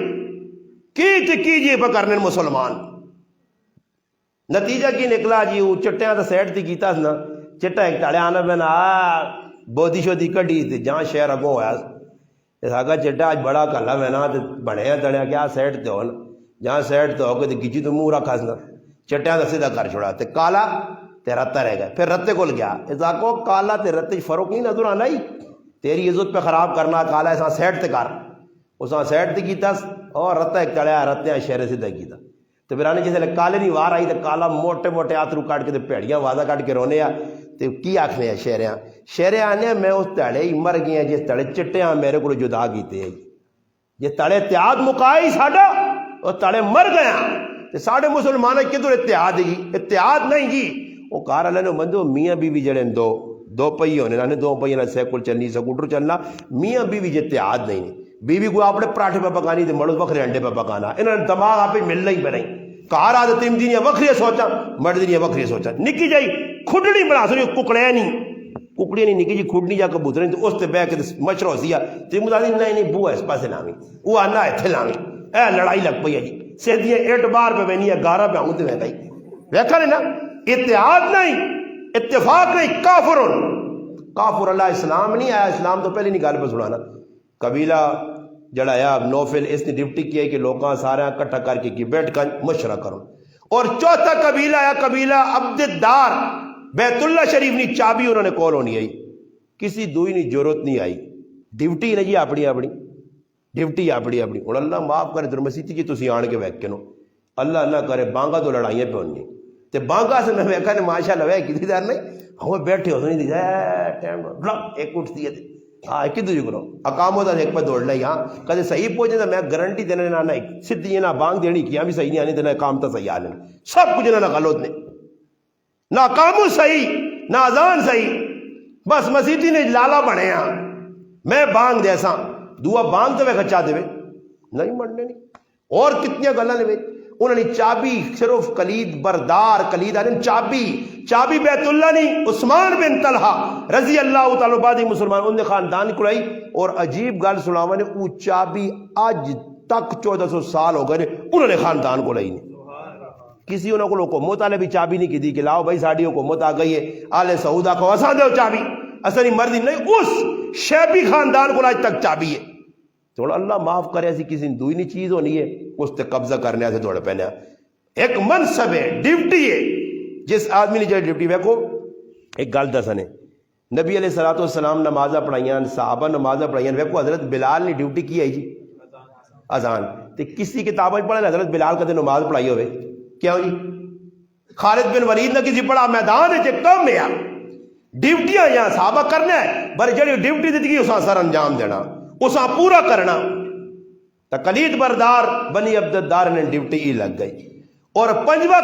کیجئے پہ کرنے مسلمان نتیجہ کی نکلا جی وہ چٹیاں تو سیٹ تھی کیتا نا چٹا ایک تاڑے آنا بنا بودی شودی کڑی تھی جہاں شہر اگوں ہویا ساگا چٹا آج بڑا کلا میں نا بڑھیا تڑیا کیا سیٹ تے ہو نا جہاں سیٹ تے ہو کے گیچی تو منہ رکھا نا چٹیاں تو سیدھا کر چھوڑا تے کالا تے رتا رہ گیا پھر رتے کول گیا ایسا کو کالا تے رتے فرق نہیں نظر آنا ہی تیری عزت پہ خراب کرنا کالا ایسا سیٹ تے کر اساں سیٹ تے کیتا اور رتا ایک تڑیا رتے شہر سیدھا کیتا تو پھر آنے جیسے کالے نہیں وار آئی تو کالا موٹے موٹے آترو کاٹ کے پیڑیاں وازہ کاٹ کے رونے تو کی آکھنے ہیں شہریاں آنے میں اس تڑے ہی مر گئے ہیں جس تڑے چٹیاں میرے کو جدا کیتے ہیں جس تڑے اتحاد مکائی ساڑا وہ تڑے مر گیا تو ساڑے مسلمانوں کدھر اتحاد ہے اتحاد نہیں جی وہ کار اللہ نے بندو میاں بیوی جڑے دو پہی ہونے نا دو پہی نا سیکل چلنی سکوٹر چلنا میاں بیوی جے اتحاد نہیں بیوی کو اپنے پراٹھے پہ پکانی تو مرد بکرے انڈے پہ پکانا انہوں نے دماغ آپ ہی ملنا ہی بنائی کار آدھے تیم دینیا وکری سوچا مرد دینیا وکری سوچا نکی جائی کھڑنی بنا سو ککڑے نہیں ککڑی نہیں نکی جی کھڑنی جا کبوتر نہیں تو اس تے بہ کے مچھرو سیا تیم مدد نہیں بو ہے اس پاسے لامی وہ آنا ہے تھے لامی اے لڑائی لگ پئی ہے جی سیدھیاں ایٹ بار پہ بینی ہے گارہ پہ آؤں تے بہتائی ویکھا نہیں نا اتحاد نہیں اتفاق نہیں کافر اللہ اسلام نہیں آیا اسلام تو پہلے نہیں گال پہ سنانا قبیلہ جڑا ہے نوفل اس نے ڈیوٹی کی ہے کہ لوگاں سارا اکٹھا کر کے کی بیٹھ کر مشورہ کرو. اور چوتھا قبیلہ ہے قبیلہ عبد الدار. بیت اللہ شریف نہیں چابی انہوں نے کول ہونی آئی, کسی دوئی نہیں ضرورت نہیں آئی. ڈیوٹی نے جی اپنی اپنی ڈیوٹی اپنی اپنی. اور اللہ معاف کرے در مسیتی جی تسی آن کے ویک کے نو اللہ اللہ کرے بانگا تو لڑائیاں پہ ہونی تے بانگا سے میں ویکھا نے ماشاء اللہ وے کسی دار نہیں ہم بیٹھے ہو نہیں دیکھا ٹائم ایک اٹھتی ہے ہاں ایک دوجے کرو اقام ہوتا ایک پہ دوڑ لئی. ہاں کدے صحیح پہنچے تو میں گارنٹی دینے نہ سدھی نہ بانگ دینی کیا بھی صحیح نہیں آنی دینا کام تو صحیح آنے سب کچھ نہ غلط نے نہ کامو صحیح نہ اذان صحیح. بس مسیتی نے لالا بنے ہاں میں بانگ دے سا دعا بانگ تو میں کچا دے نہیں مننے نہیں. اور کتنی گلاں نے انہوں نے چابی صرف کلید بردار کلید آنے چابی بیت اللہ نہیں عثمان بن طلحہ رضی اللہ تعالیٰ بعد مسلمان انہوں نے خاندان کو لائی. اور عجیب گل سناوا نے وہ چابی آج تک 1400 سال ہو گئے انہوں نے خاندان کو لائی. کسی انہوں کو حکومت والے بھی چابی نہیں کی دی کہ لاؤ بھائی ساڑی حکومت آ گئی ہے آل سعودہ کو اساں دو چابی اصلی مرضی نہیں اس شیبی خاندان کو آج تک چابی ہے. تھوڑا اللہ معاف کرے ایسی کسی دوئی نہیں چیز ہونی ہے اس تے قبضہ کرنے سے تھوڑا پہنے ایک منصب ہے ڈیوٹی ہے. جس آدمی نے جو ڈیوٹی ویکھو ایک گل دسنے نبی علیہ الصلوۃ والسلام نمازاں پڑھائیاں صحابہ نمازاں پڑھائیاں ویکھو حضرت بلال نے ڈیوٹی کی ہے جی اذان تے کسی کتاب میں پڑھا حضرت بلال کدے نماز پڑھائی ہوئے کیا ہو جی خالد بن ولید نے کسی پڑھا میدان ہے کم ہے ڈیوٹیاں یہاں صحابہ کرنا ہے پر جڑی ڈیوٹی دیتی اس سر انجام دینا اسا پورا کرنا. تقلید بردار بنی عبد الدار نے ڈیوٹی ہی لگ گئی. اور پنجواں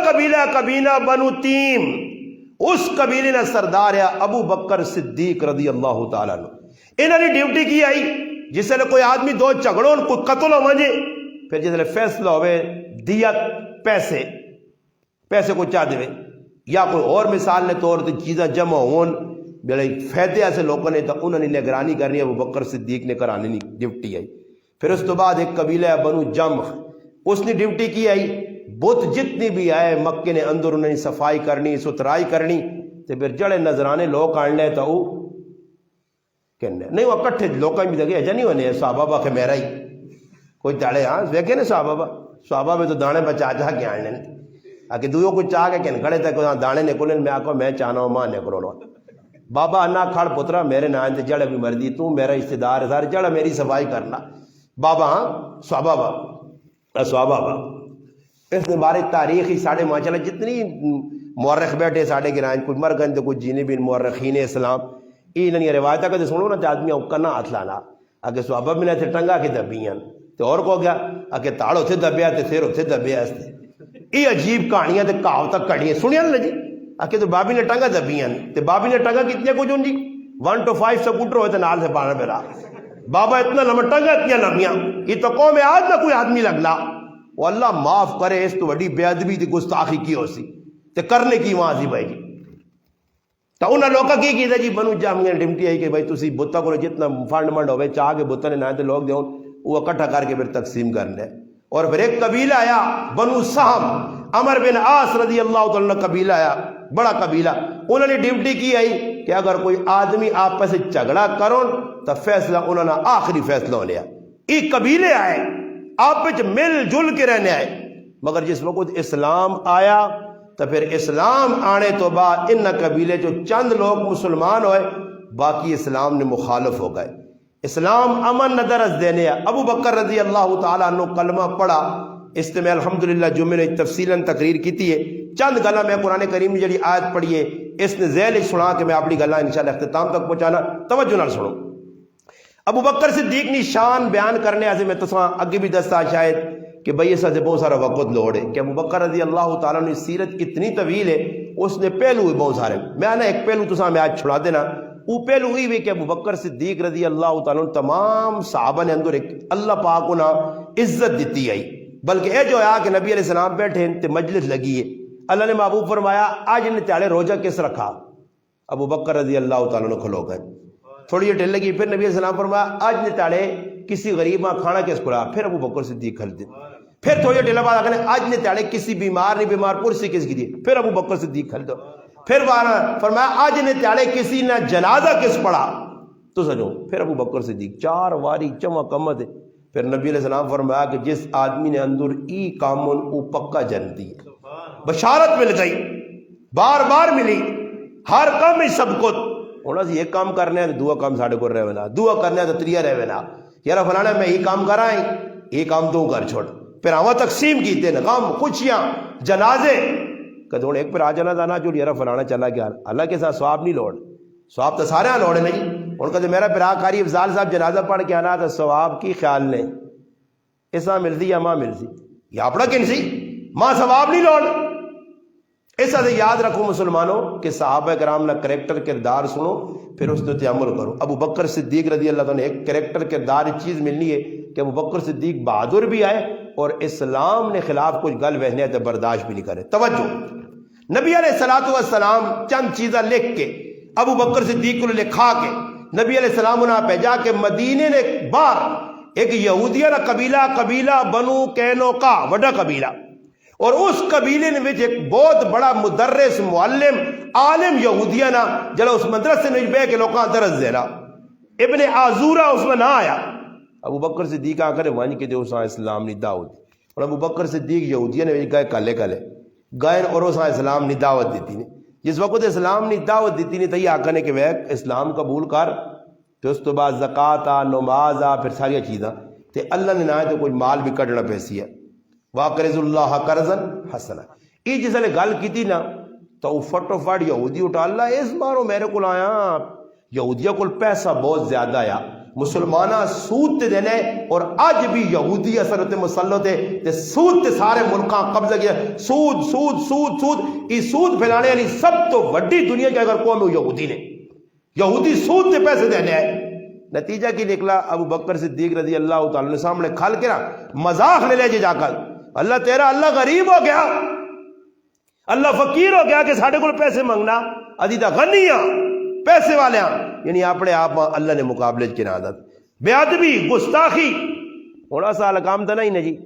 قبیلہ بنو تیم اس قبیلے نے سردار ہے ابو بکر صدیق رضی اللہ تعالیٰ عنہ. انہوں نے ڈیوٹی کی آئی جس سے کوئی آدمی دو جھگڑوں کوئی قتل ہو مجھے پھر جس سے فیصلہ ہوئے دیت پیسے کو چاہ دے یا کوئی اور مثال نے طور تے چیزیں جمع ہون بڑے فائدے ایسے لوگوں نے تو انہوں نے نگرانی کرنی ہے ابو بکر صدیق نے کرانے نہیں ڈیوٹی آئی. پھر اس تو بعد ایک قبیلہ ہے بنو جمح اس نے ڈیوٹی کی آئی بت جتنی بھی آئے مکے نے اندر انہوں نے صفائی کرنی ستھرائی کرنی تو پھر جڑے نظرانے لوگ آن لے تو وہ کہنے نہیں وہ کٹھے لوگ بھی دگے اجا نہیں ہونے صحابہ کہ میرا ہی کوئی داڑے ہاں ویکھے نا صحابہ میں تو دانے بچا چاہ کے آن لیں آکے دویوں کو چاہ کے کہنے کھڑے تک دانے نکلیں میں آکو میں چاہنا ہوں ماں نکلو لو بابا انا کھڑ پترا میرے نام تے جڑا بھی مرضی تو میرا رشتہ دار ہے سارے جڑا میری صفائی کرنا بابا ہاں صحابہ اس نے بارے تاریخ ہی ساڑھے ماشاءاللہ جتنی مورخ بیٹھے ساڑھے گرائیں کوئی مر گئے کوئی جینے بھی مورخین اسلام انہوں روایتہ کہتے سنو نا آدمی اوکنا ہاتھ لانا آگے صحابہ میں نے ٹنگا کے دبیاں تو اور کو گیا آگے تاڑ اتھے دبیا تے سیر اتھے دبیا اس تے یہ عجیب کہانیاں تے کہاوتاں کڑیاں سنیاں نا جی آکے تو بابی نے ٹنگا دبیاں تے بابی نے ٹنگا کتنے کچھ ہوں جی 1 to 5 سکوٹر ہوئے تے نال سے پانا پہ رہا بابا اتنا لمبا ٹنگا اتنی لمبیاں یہ تو قوم آج نہ کوئی آدمی لگلا وہ اللہ معاف کرے اس تو بڑی بے ادبی تے گستاخی کی ہو سی تے کرنے کی وہاں سی بھائی جی تو انہوں نے لوگا کی تھا جی بنو جامعہ ڈمٹی آئی کہ بھائی تسی بتا کو جتنا فنڈ منڈ ہوئے چاہ کے بتا نے نہ تے لوگ دیوں وہ اکٹھا کر کے پھر تقسیم کرنے اور پھر ایک قبیلہ آیا بنو سہم عمر بن عاص رضی اللہ تعالیٰ قبیلہ آیا بڑا قبیلہ انہوں نے ڈیوٹی کی آئی کہ اگر کوئی آدمی آپس سے جھگڑا کرو تو فیصلہ انہوں نے آخری فیصلہ لیا ایک قبیلے آئے آپس مل جل کے رہنے آئے مگر جس وقت اسلام آیا تو پھر اسلام آنے تو بعد ان قبیلے جو چند لوگ مسلمان ہوئے باقی اسلام نے مخالف ہو گئے اسلام امن نہ درس دینے ابو بکر رضی اللہ تعالیٰ عنہ کلمہ پڑھا اس میں الحمدللہ جمعے نے تفصیلاً تقریر کی ہے چند گلا میں قرآن کریم میں جڑی آیت پڑھیے اس نے ذیل سنا کہ میں اپنی گلا انشاءاللہ اختتام تک پہنچانا توجہ نہ سنو ابو بکر صدیق کی شان بیان کرنے سے میں تصویر اگے بھی دستا شاید کہ بھئی اس سے بہت سارا وقت لوڑ ہے کہ ابو بکر رضی اللہ تعالیٰ نے سیرت اتنی طویل ہے اس نے پہلو ہوئے بہت سارے میں نے ایک پہلو تو میں آج چھڑا دینا وہ پہلو ہوئی ہوئی کہ ابو بکر صدیق رضی اللہ تعالیٰ نے تمام صحابہ نے اندر ایک اللہ پاک نے عزت دیتی آئی بلکہ اے جو ہے کہ نبی علیہ السلام بیٹھے تے مجلس لگی ہے اللہ نے محبوب فرمایا آج نے تیارے روزہ کس رکھا ابو بکر رضی اللہ تعالیٰ نے کھلو گئے تھوڑی ڈھل لگی پھر نبی علیہ السلام فرمایا آج نے تیارے کسی غریب ماں کھانا کس کو رہا پھر ابو بکر صدیق کھل دے پھر تھوڑی ڈھل بعد آگے آج نے تیارے کسی بیمار نہیں بیمار پرسی کس کی دی پھر ابو بکر صدیق کھل دو پھر فرمایا آج نے تیارے کسی نے جنازہ کس پڑھا تو سجو پھر ابو بکر صدیق 4 واری چمک کمت پھر نبی علیہ السلام فرمایا کہ جس آدمی نے اندر ای کامن او پکا جنتی بشارت مل گئی، بار بار ملی، ہر کام ہی سب کو ہونا سی ایک کام کرنے ہیں دعا کام ساڑھے کو رہے نا، دعا کرنے ہیں تو تریہ رہے نا، یارا فلانا میں یہ کام کر رہا ہوں، یہ کام تو کر چھوڑ، پھر آواں تقسیم کیتے نا غم خوشیاں جنازے کدھوں ایک پھر آ جانا تھا جو یارا فلانا چلا گیا، اللہ کے ساتھ ثواب نہیں لوڑ، ثواب تو سارے ہاں لوڑے نہیں، ان کا تو میرا پھر قاری افضال صاحب جنازہ پڑھ کے آنا تو ثواب کی خیال نہیں، ایسا ملتی یا ماں ملتی یا اپنا کنسی ماں ثواب نہیں لوڑ۔ ایسا سے یاد رکھو مسلمانوں کہ صحابہ کرام نہ کریکٹر کردار سنو پھر اس نے عمل کرو۔ ابو بکر صدیق رضی اللہ عنہ ایک کریکٹر کردار چیز ملنی ہے کہ ابو بکر صدیق بہادر بھی آئے اور اسلام نے خلاف کچھ گل وہنے تو برداشت بھی نہیں کرے۔ توجہ، نبی علیہ الصلوۃ والسلام چند چیزیں لکھ کے ابو بکر صدیق کو لکھا کے نبی علیہ السلام نے بھیجا کہ مدینے نے باہر ایک یہودیہ کا قبیلہ بنو کینوکا وڈا قبیلہ، اور اس قبیلے نے ایک بہت بڑا مدرس معلم عالم یہودیہ نا جلا اس مدرسے نے بے کے لوکاں درس دینا ابن آزورہ اس میں نہ آیا۔ ابو بکر صدیق آ کر وانج کے جو اس اسلام نہیں دعوت، اور ابو بکر صدیق یہودیہ نے گئے کلے گائے اور اس اسلام نہیں دعوت دیتی نہیں، جس وقت اسلام نہیں دعوت دیتی نہیں تو یہ آکھنے کے وہ اسلام قبول کر، تو اس تو بعد زکات آ نماز آ پھر ساری چیزاں تے اللہ نے نہ تو کوئی مال بھی کڈنا پیسی ہے واقرض اللہ قرضا حسنا۔ یہ جس نے گل کی نا تو فٹو فٹ یہودی اٹھا اللہ اس مارو میرے کو آیا یہودیہ کو پیسہ بہت زیادہ آیا مسلمانہ سود تے دینے، اور اج بھی یہودی اثر تے مسلط ہے تے سود تے سارے ملکاں قبضہ کیا، سود سود سود سود، یہ سود پھیلانے والی سب تو وڈی دنیا کے اگر قوم یہودی نے، یہودی سود تے پیسے دینے ہیں۔ نتیجہ کی نکلا ابو بکر صدیق رضی اللہ تعالیٰ نے سامنے کھل کے نا مذاق لے لے جا کر اللہ تیرا اللہ غریب ہو گیا، اللہ فقیر ہو گیا کہ ساڑھے کو پیسے منگنا، ادھی تا غنی ہاں پیسے والے ہاں، یعنی اپنے آپ اللہ نے مقابلے کی عادت بے ادبی گستاخی تھوڑا سا کام تو نہیں جی،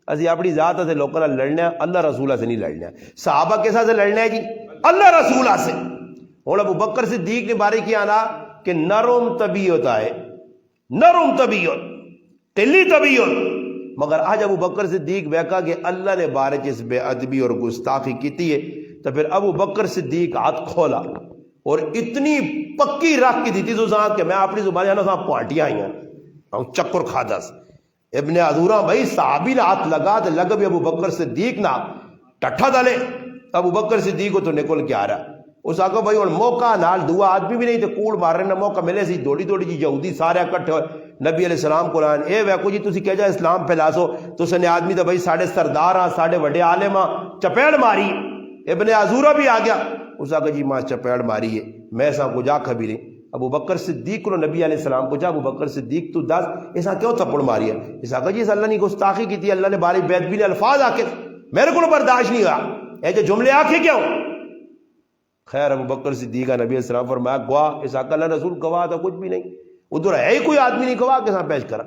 اسی اپنی ذات سے لوگوں نے لڑنا ہے، اللہ رسولہ سے نہیں لڑنا ہے۔ صحابہ کے ساتھ لڑنا ہے جی اللہ رسولہ سے۔ اور ابو بکر صدیق نے باری کیا نا کہ نرم طبیعت ہے، نرم طبیعت قلی طبیعت، مگر آج ابو بکر صدیق بیکا کہ اللہ نے بارے جس بے ادبی اور گستاخی کیتی ہے تو پھر ابو بکر صدیق ہاتھ کھولا اور اتنی پکی رکھ کی دیتی تو کہ میں اپنی زبان جانا صاحب پارٹیاں آئی ہیں چکر کھادا سے ابن عذورہ بھائی صحابی نے ہاتھ لگا تو لگ بھی ابو بکر صدیق نا ٹٹھا دلے ابو بکر صدیق کو تو نکل کے آ رہا اس آگے بھائی اور موقع نال دعا آدمی بھی نہیں تو کوڑ مار رہے نہ موقع ملے سی دوڑی دوڑی جی یہودی سارے اکٹھے ہوئے نبی علیہ السلام کو لائن اے ویکو جی تسی کہہ جا اسلام پھیلا سو تو سنے آدمی تو بھائی ساڑھے سردار ہاں ساڑھے وڈے عالم ہاں چپیڑ ماری ابن عذورہ بھی آ گیا اس آگے جی ماں چپیڑ ماری ہے میں ایسا کو جا کبھی نہیں ابو بکر صدیق کو نبی علیہ السلام کو جا ابو بکر صدیق تو دس ایسا کیوں تھپڑ ماری ہے اس آگے جی اس اللہ نے گستاخی کی تھی اللہ نے باری بیت بھی نے الفاظ آ کے میرے کو برداشت نہیں ہوا اے جو جملے آکھے کیوں خیر ابو بکر صدیق نبی علیہ السلام فرمایا گواہ اس آقا اللہ رسول گواہ تھا کچھ بھی نہیں ادھر ہے ہی کوئی آدمی نہیں گواہ کے ساتھ پیش کرا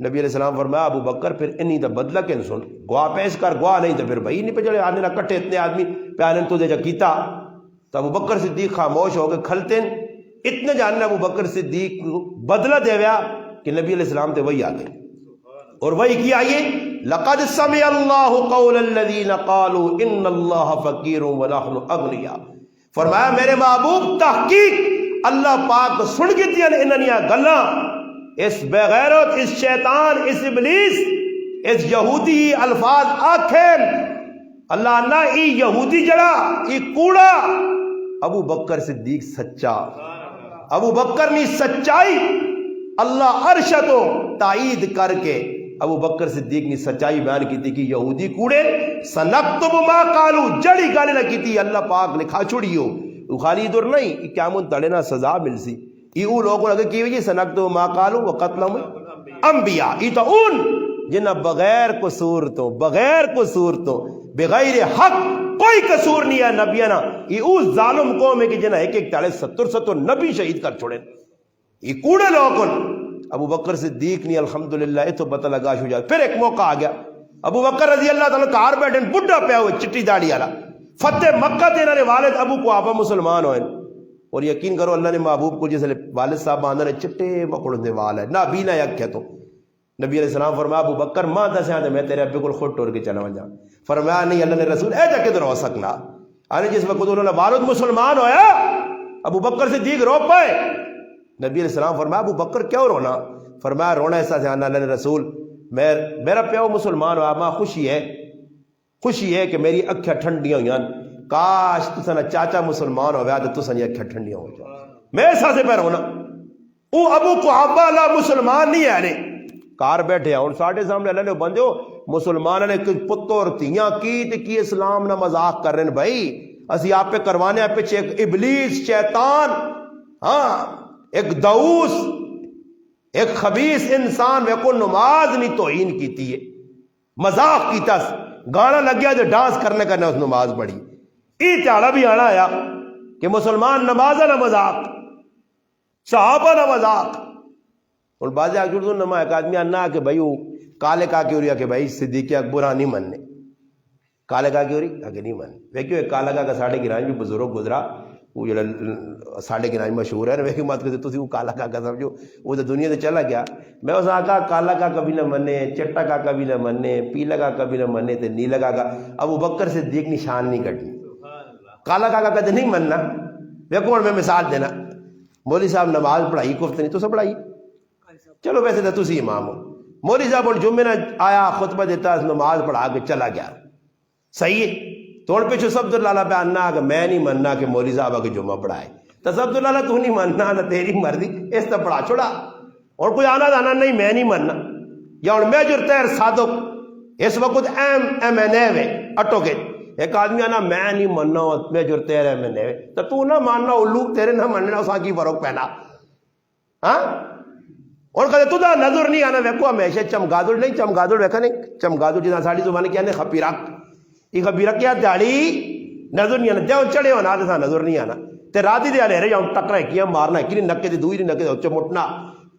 نبی علیہ السلام فرمایا ابو بکر پھر انی تو بدلہ کے سن گواہ پیش کر گواہ نہیں تو پھر بھائی نہیں پہ چلے آنے نہ کٹھے اتنے آدمی پہ آنے تو دے جا کیتا تو ابو بکر صدیق خاموش ہو گئے کھلتے اتنے جاننے ابو بکر صدیق بدلہ دے گیا کہ نبی علیہ السلام تے وہی آ گئے اور وہی کی آئیے لقد سمع اللہ قول الذین قالوا ان اللہ فقیر ونحن اغنیاء فرمایا میرے محبوب تحقیق اللہ پاک سن کی تھی انہیا گلاں اس بے غیرت اس شیطان اس ابلیس اس یہودی الفاظ آکھیں اللہ نہ ای یہودی جڑا ای کوڑا ابو بکر صدیق سچا ابو بکر نے سچائی اللہ ارشد و تائید کر کے ابو بکر صدیق نے سچائی بیان کی تھی کہ یہودی کوڑے سنکتب ما قالو جڑی گالی نہ کی تھی اللہ پاک لکھا چھوڑیو وہ خالی ادھر نہیں قیامت تڑے نہ سزا مل سی یہ او لوگوں لگے کی وجہ سنکتب ما قالو و قتلہم انبیاء یہ تو ان جنہ بغیر قصور تو بغیر حق کوئی قصور نہیں ہے نبینا یہ او ظالم قوم ہے کہ جنہ ایک ایک تاڑے 70 نبی شہید کر چھوڑے یہ کوڑے لوگوں ابو بکر صدیق نے الحمدللہ یہ تو پتہ لگا شو جائے پھر ایک موقع آ گیا ابو بکر رضی اللہ تعالیٰ کار بیٹھے بڈھا پیا ہوئے چٹی داڑھی والا فتح مکہ تے انہوں نے والد ابو کو آپا مسلمان ہوئے اور یقین کرو اللہ نے محبوب کو جیسے والد صاحب آندھا نے چٹے مکڑوں دے وال ہے نہ بینا یک ہے تو نبی علیہ السلام فرمایا ابو بکر ماں دسیا تو میں تیرے ابے کو خود ٹور کے چلا جا. فرمایا نہیں اللہ نے رسول اے جا کدھر ہو سکنا. جس وقت انہوں نے والد مسلمان ہویا ابو بکر صدیق رو پائے. نبی علیہ السلام فرمایا ابو بکر کیوں رونا؟ فرمایا رونا ایسا سے اللہ نے رسول میرا پیو مسلمان ہوا ماں خوشی ہے کہ میری اکھیاں ٹھنڈیاں ہوئی. کاش تسا چاچا مسلمان ہوا تو تسا اکھیاں ٹھنڈیاں ہو جاؤ. میں ایسا سے پہ رونا. وہ ابو قحافہ اللہ مسلمان نہیں ہے کار بیٹھے ہوں ساڑھے سامنے اللہ نے بندے ہو مسلمان نے پتر تیاں کی اسلام نہ مذاق کر رہے ہیں بھائی. اسی آپ پہ کروانے پیچھے ایک ابلیس شیطان ایک دعوس ایک خبیث انسان کو نماز نہیں توہین کیتی ہے مذاق کیتا گانا لگ گیا جو ڈانس کرنے کا اس نماز پڑھی. یہ تیارا بھی آنا آیا کہ مسلمان نماز نہ مذاق صحابہ نہ مذاق. اور بعض نما ایک آدمی آنا کہ بھائی وہ کالے کا کی ہو رہی ہے کہ بھائی صدیق اکبر نہیں مننے کالے کا کی ہو رہی آگے نہیں مننے. ویکھو ایک کالا کا ساڑھے گرانج بھی بزرگ گزرا وہ جڑا ساڑھے گرانج مشہور ہے ویکھو مت کہ تسی وہ کالا کا سمجھو وہ تو دنیا سے چلا گیا. میں اس آقا کالا کا کبھی نہ مننے چٹا کا کبھی نہ مننے پیلا کا کبھی نہ مننے تے نیلا کا ابو بکر صدیق نشان نہیں کٹنی کالا کا کدے نہیں مننا. ویکھو اور میں مثال دینا مولوی صاحب نماز پڑھائی کفت نہیں تو سب پڑھائی چلو ویسے تو تسی امام ہو. مولوی صاحب اور جمعے نہ آیا خطبہ دیتا نماز پڑھا کے چلا گیا صحیح ہے. توڑ پیچھو سبد اللہ پہ آنا کہ میں نہیں مننا کہ مولوی صاحب آگے جمعہ پڑھائے تو سبد اللہ تو نہیں مننا نہ تیری مرضی اس طرح پڑھا چھوڑا. اور کوئی آنا دانا نہیں میں نہیں مننا یا اور میں جرتا ہے صادق اس وقت ایم این اے اٹو کے ایک آدمی آنا میں نہیں مننا میں جرتا ہے ایم این اے تو نہ ماننا الوگ تیرے نہ مننا اس کی فروغ پہنا اور کہتے تو دا نظر نہیں آنا ویکو ہمیشہ چمگادڑ نہیں چمگادڑ ویکھا نہیں چمگادڑ جنا ساڑی زبانے کیا نے خپیرک یہ خپیرک کیا دیاڑی نظر نہیں آنا جاؤ چڑھے ہونا آدھا نظر نہیں آنا تے راتی دیا نہرے جاؤ ٹکرا ہے کیا مارنا ہے کلی نکے دی دوئی دی نکے دی چمٹنا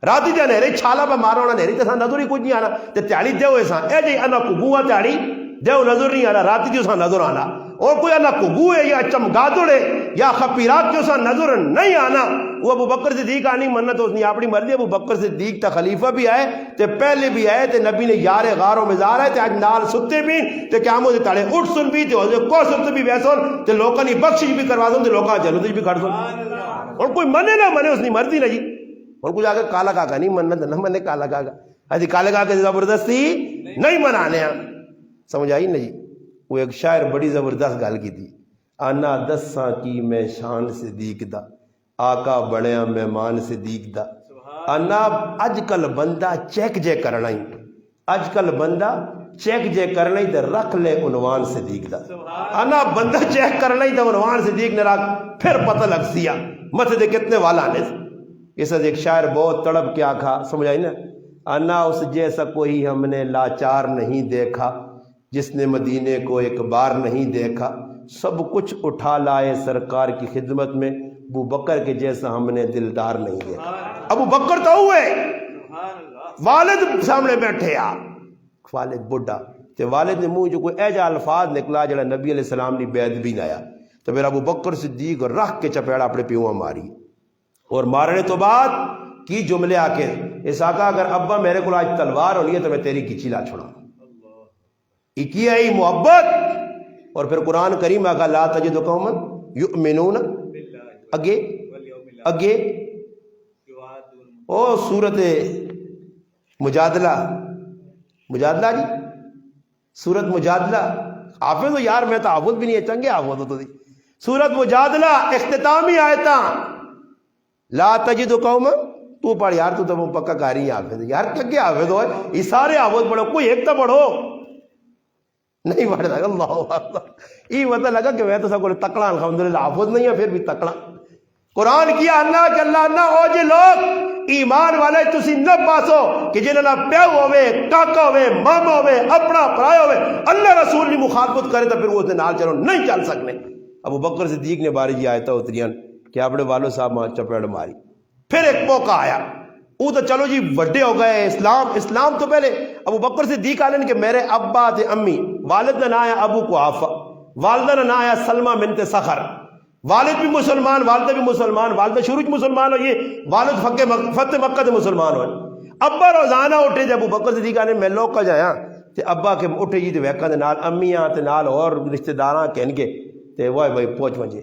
راتی دیا نہرے چھالا پہ مارنا ہونا نہری تے سا نظر ہی کچھ نہیں آنا تے تیاڑی دیو ایسا اے جی انا کبوہ تیاڑی دیو نظر نہیں آنا راتی دیو سا نظر آنا اور کوئی انا کبوہ ہے یا چمگادڑ ہے یا خپیرات دیو سا نظر نہیں آنا وہ ابو بکر صدیق آنی منت تو اس نے اپنی مرضی ابو بکر صدیق تا خلیفہ بھی آئے تے پہلے بھی آئے تے نبی نے یار غاروں میں زار آئے تے آج نال ستے بھی تے قیامت دے تاڑے اٹھ سن بھی تے حضرت کو ستے بھی ویسون تے لوکاں نے بخشش بھی کروا دوں تے لوکاں جنت بھی کھڑ سن اور کوئی منے نہ منے اس نے مرضی نہ جی اور کچھ آگے کالا کاکا نہیں مننا تے نہ منے کالا کاکا ایسی کالے کاکے سے زبردستی نہیں منانے ہیں سمجھ آئی نا جی. وہ ایک شاعر بڑی زبردست گل کی تھی آنا دساں کی میں شان صدیق دا آقا بڑیا مہمان صدیق دا آنا اج کل بندہ چیک جے کرنا ہی اج کل بندہ چیک جے کرنا ہی تے رکھ لے عنوان صدیق دا آنا بندہ چیک کرنا ہی تے عنوان صدیق نے رکھ پھر پتہ لگ سیا مت دے کتنے والا آنے اس ایک شاعر بہت تڑپ کے آکھا سمجھ آئی نا آنا اس جیسا کوئی ہم نے لاچار نہیں دیکھا جس نے مدینے کو ایک بار نہیں دیکھا سب کچھ اٹھا لائے سرکار کی خدمت میں ابو بکر کے جیسا ہم نے دلدار نہیں دیکھا. ابو بکر تو ہوئے والد سامنے بیٹھے والد بڑھا تے والد نے منہ جو کوئی ایجا الفاظ نکلا جڑا نبی علیہ السلام نے بیعت بھی نہ آیا تو پھر ابو بکر صدیق رکھ کے چپیڑا اپنے پیواں ماری اور مارنے تو بعد کی جملے آ کے اس آقا اگر ابا میرے کو آج تلوار ہونی ہے تو میں تیری کچی لا چھوڑا ایکی ہے محبت. اور پھر قرآن کریم آقا لا تجد قوما یؤمنون اگے او سورت مجادلہ جی سورت مجادلہ حافظ ہو یار میں تو حافظ بھی نہیں ہے چنگے حافظ ہو تو دی سورت مجادلہ اختتامی آیتاں لا تجد قوما تو پڑھ یار تو تم پکا کاری حافظ یار چنگے حافظ ہو یہ سارے حافظ پڑھو کوئی ایک تو پڑھو نہیں پڑھ سکتا. اللہ یہ مطلب لگا کہ میں تو سب کو تکڑا الحمدللہ حافظ نہیں ہے پھر بھی تکڑا قرآن کیا اللہ کہ اللہ نہ ہو جی لوگ ایمان والے تسی نہ پاسو کہ جنہاں پیو ہوئے کاکا ہوئے ماما ہوئے اپنا پرایا ہوئے اللہ رسول نے مخالفت کرے تو پھر وہ نال چلو نہیں چل سکنے. ابو بکر صدیق نے باری جی آیتہ اتریان کہ اپنے والد صاحب ماں چپیڑ ماری. پھر ایک موقع آیا وہ تو چلو جی وڈے ہو گئے اسلام تو پہلے ابو بکر صدیق آلن کہ میرے ابا تے امی والد کا نام ہے ابو قحافہ والدہ کا نام ہے سلمہ بنت سخر والد بھی مسلمان والدہ بھی مسلمان والدہ شروع مسلمان ہوئی والد فتح مکہ تے مسلمان ہوئے. ابا روزانہ اٹھے جب ابو بکر صدیق نے میں لوگ کا جایا تے ابا کے اٹھے جی تے ویکاں دے نال امیاں تے نال اور رشتہ داراں کہن کے تے وای پہنچ ونجے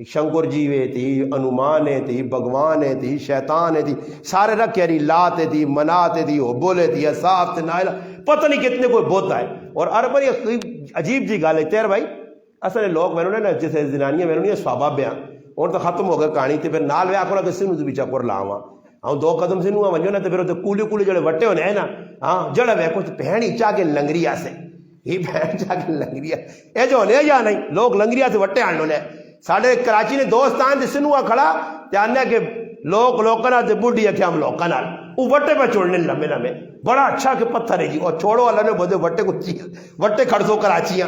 شنکر جی وے تی انومان ہے تی بھگوان ہے تی شیطان ہے تی سارے رکھے نہیں لات ہے تی منات ہے تی حبل ہے تی اصاف تے نائلہ پتہ نہیں کتنے کوئی بہت ہے. اور عرب عجیب جی گل ہے تیر بھائی اصل لوگ میں نے نا جیسے زنانیاں میں نے سوابا بیان اور تو ختم ہو گیا کہانی تے پھر نال ویا کو کہ سینو دے وچ کر لاواں ہاں 2 قدم سینو ونجو نا تے پھر کولی کولی جڑے وٹے ہونے ہیں نا ہاں جڑا وے کچھ بہن چا کے لنگریا سے یہ بہن چا کے لنگریا اے جو ہونے یا نہیں لوگ لنگریا سے وٹے آن لے ساڑھے کراچی نے دوستان دے سنوا کھڑا تے آنے کہ لوگ لوکنا تے بوڑھی اکھے ہم لوکنا وہ وٹے پہ چھوڑنے لمبے لمبے بڑا اچھا کہ پتھر ہے جی اور چھوڑو اللہ نے بودے وٹے کو وٹے کھڑ دو کراچیاں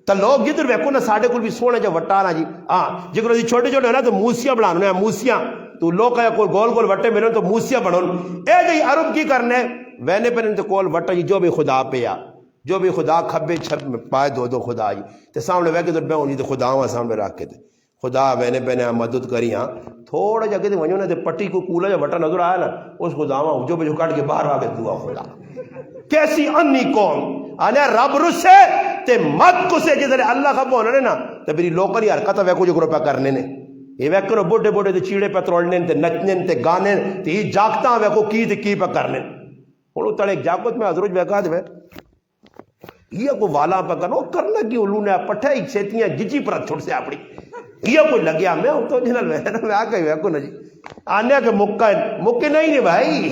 تو لوگ جدھر ویکو نا ساڑھے کل بھی سونے جا وٹانا جی ہاں جگر جی چھوٹے چھوٹے نا تو موسیاں بنانا ہے موسیاں تو لوگ کہا کوئی گول گول وٹے میرے تو موسیاں بناؤں اے جی عرب کی کرنے وینے پر انتے کول وٹا جی جو بھی خدا پہ آ جو بھی خدا کھبے چھپ میں پائے دو خدا جی تے سامنے ویکے تو بیوں جی تے خدا ہوا سامنے رکھ کے تے خدا وینے پہنے مدد کری ہاں تھوڑا جگہ تے ونجو نا تے پٹی کو کولا جا وٹا نظر آیا نا اس خدا ہوا جو بھی جو کٹ کے باہر آگے دعا خدا کیسی انی قوم آنے رب رسے تے مت کسے جدھر اللہ خبو ہونے نا تے پھر لوکلی حرکت ویکو جو گروہ پہ کرنے نے یہ ویکو بوڑے بوڑے تے چیڑے پہ تروڑنے تے نچنے تے گانے تے یہ جاگتا ویکو کی پہ کرنے انہوں تڑے ایک جاگت میں حضروج ویکا دے یہ کو والا پہ کرنا کی علو نے پٹھے ایک سیتیاں گجی پر چھوڑ سے اپنی یہ کوئی لگیا میں ہوں تو جنہل میں آکے ویکو نا جی آنے کے مکے نہیں نے بھائی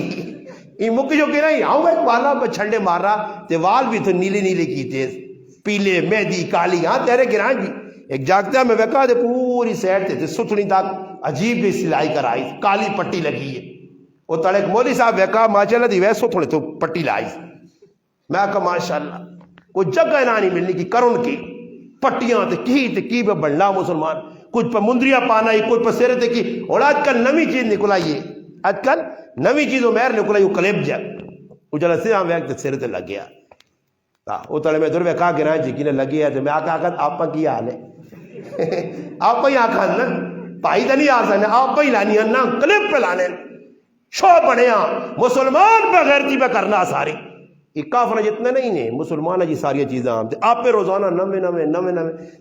یہ مکے جو کہ نہیں آؤں ایک والا پہ چھنڈے مار رہا تے وال بھی تو نیلے نیلے کی تیز پیلے مہدی کالی ہاں تیرے گران جی ایک جاگتا میں ویکا دے پوری سیٹ تے ستھنی تاک عجیب بھی سلائی کرائی کالی پٹی لگی ہے وہ تڑے ایک مولی صاحب ویکا ماشاءاللہ دی ویسو تھوڑے تو پٹی لائی میں کہا ماشاءاللہ کوئی جگہ نہ نہیں ملنی کی کرن کی پٹیاں تے کی پہ بڑھنا مسلمان کچھ پہ مندریاں پانا ہی کچھ پہ سیرے تے کی اور آج کل نمی چیز نکلائیے آج کل نمی چیزوں میر نکلائی وہ کلیب جا وہ جلہ سے ہم ویک تے سیرے تے لگ گیا وہ تڑے میں دور ویکا گرائیں جی کی نے لگی ہے میں آکا آپ پا کی حال ہے آپ پا ہی آکا نا پائی تا نہیں آ سکنے آپ پا ہی لانی ہے نا کلیب پہ لانے شو بڑھے ہاں مسلمان پہ غیرتی پہ کرنا ساری یہ کافر جتنے نہیں نے مسلمان جی ساری چیزیں عام تھے آپ پہ روزانہ نوے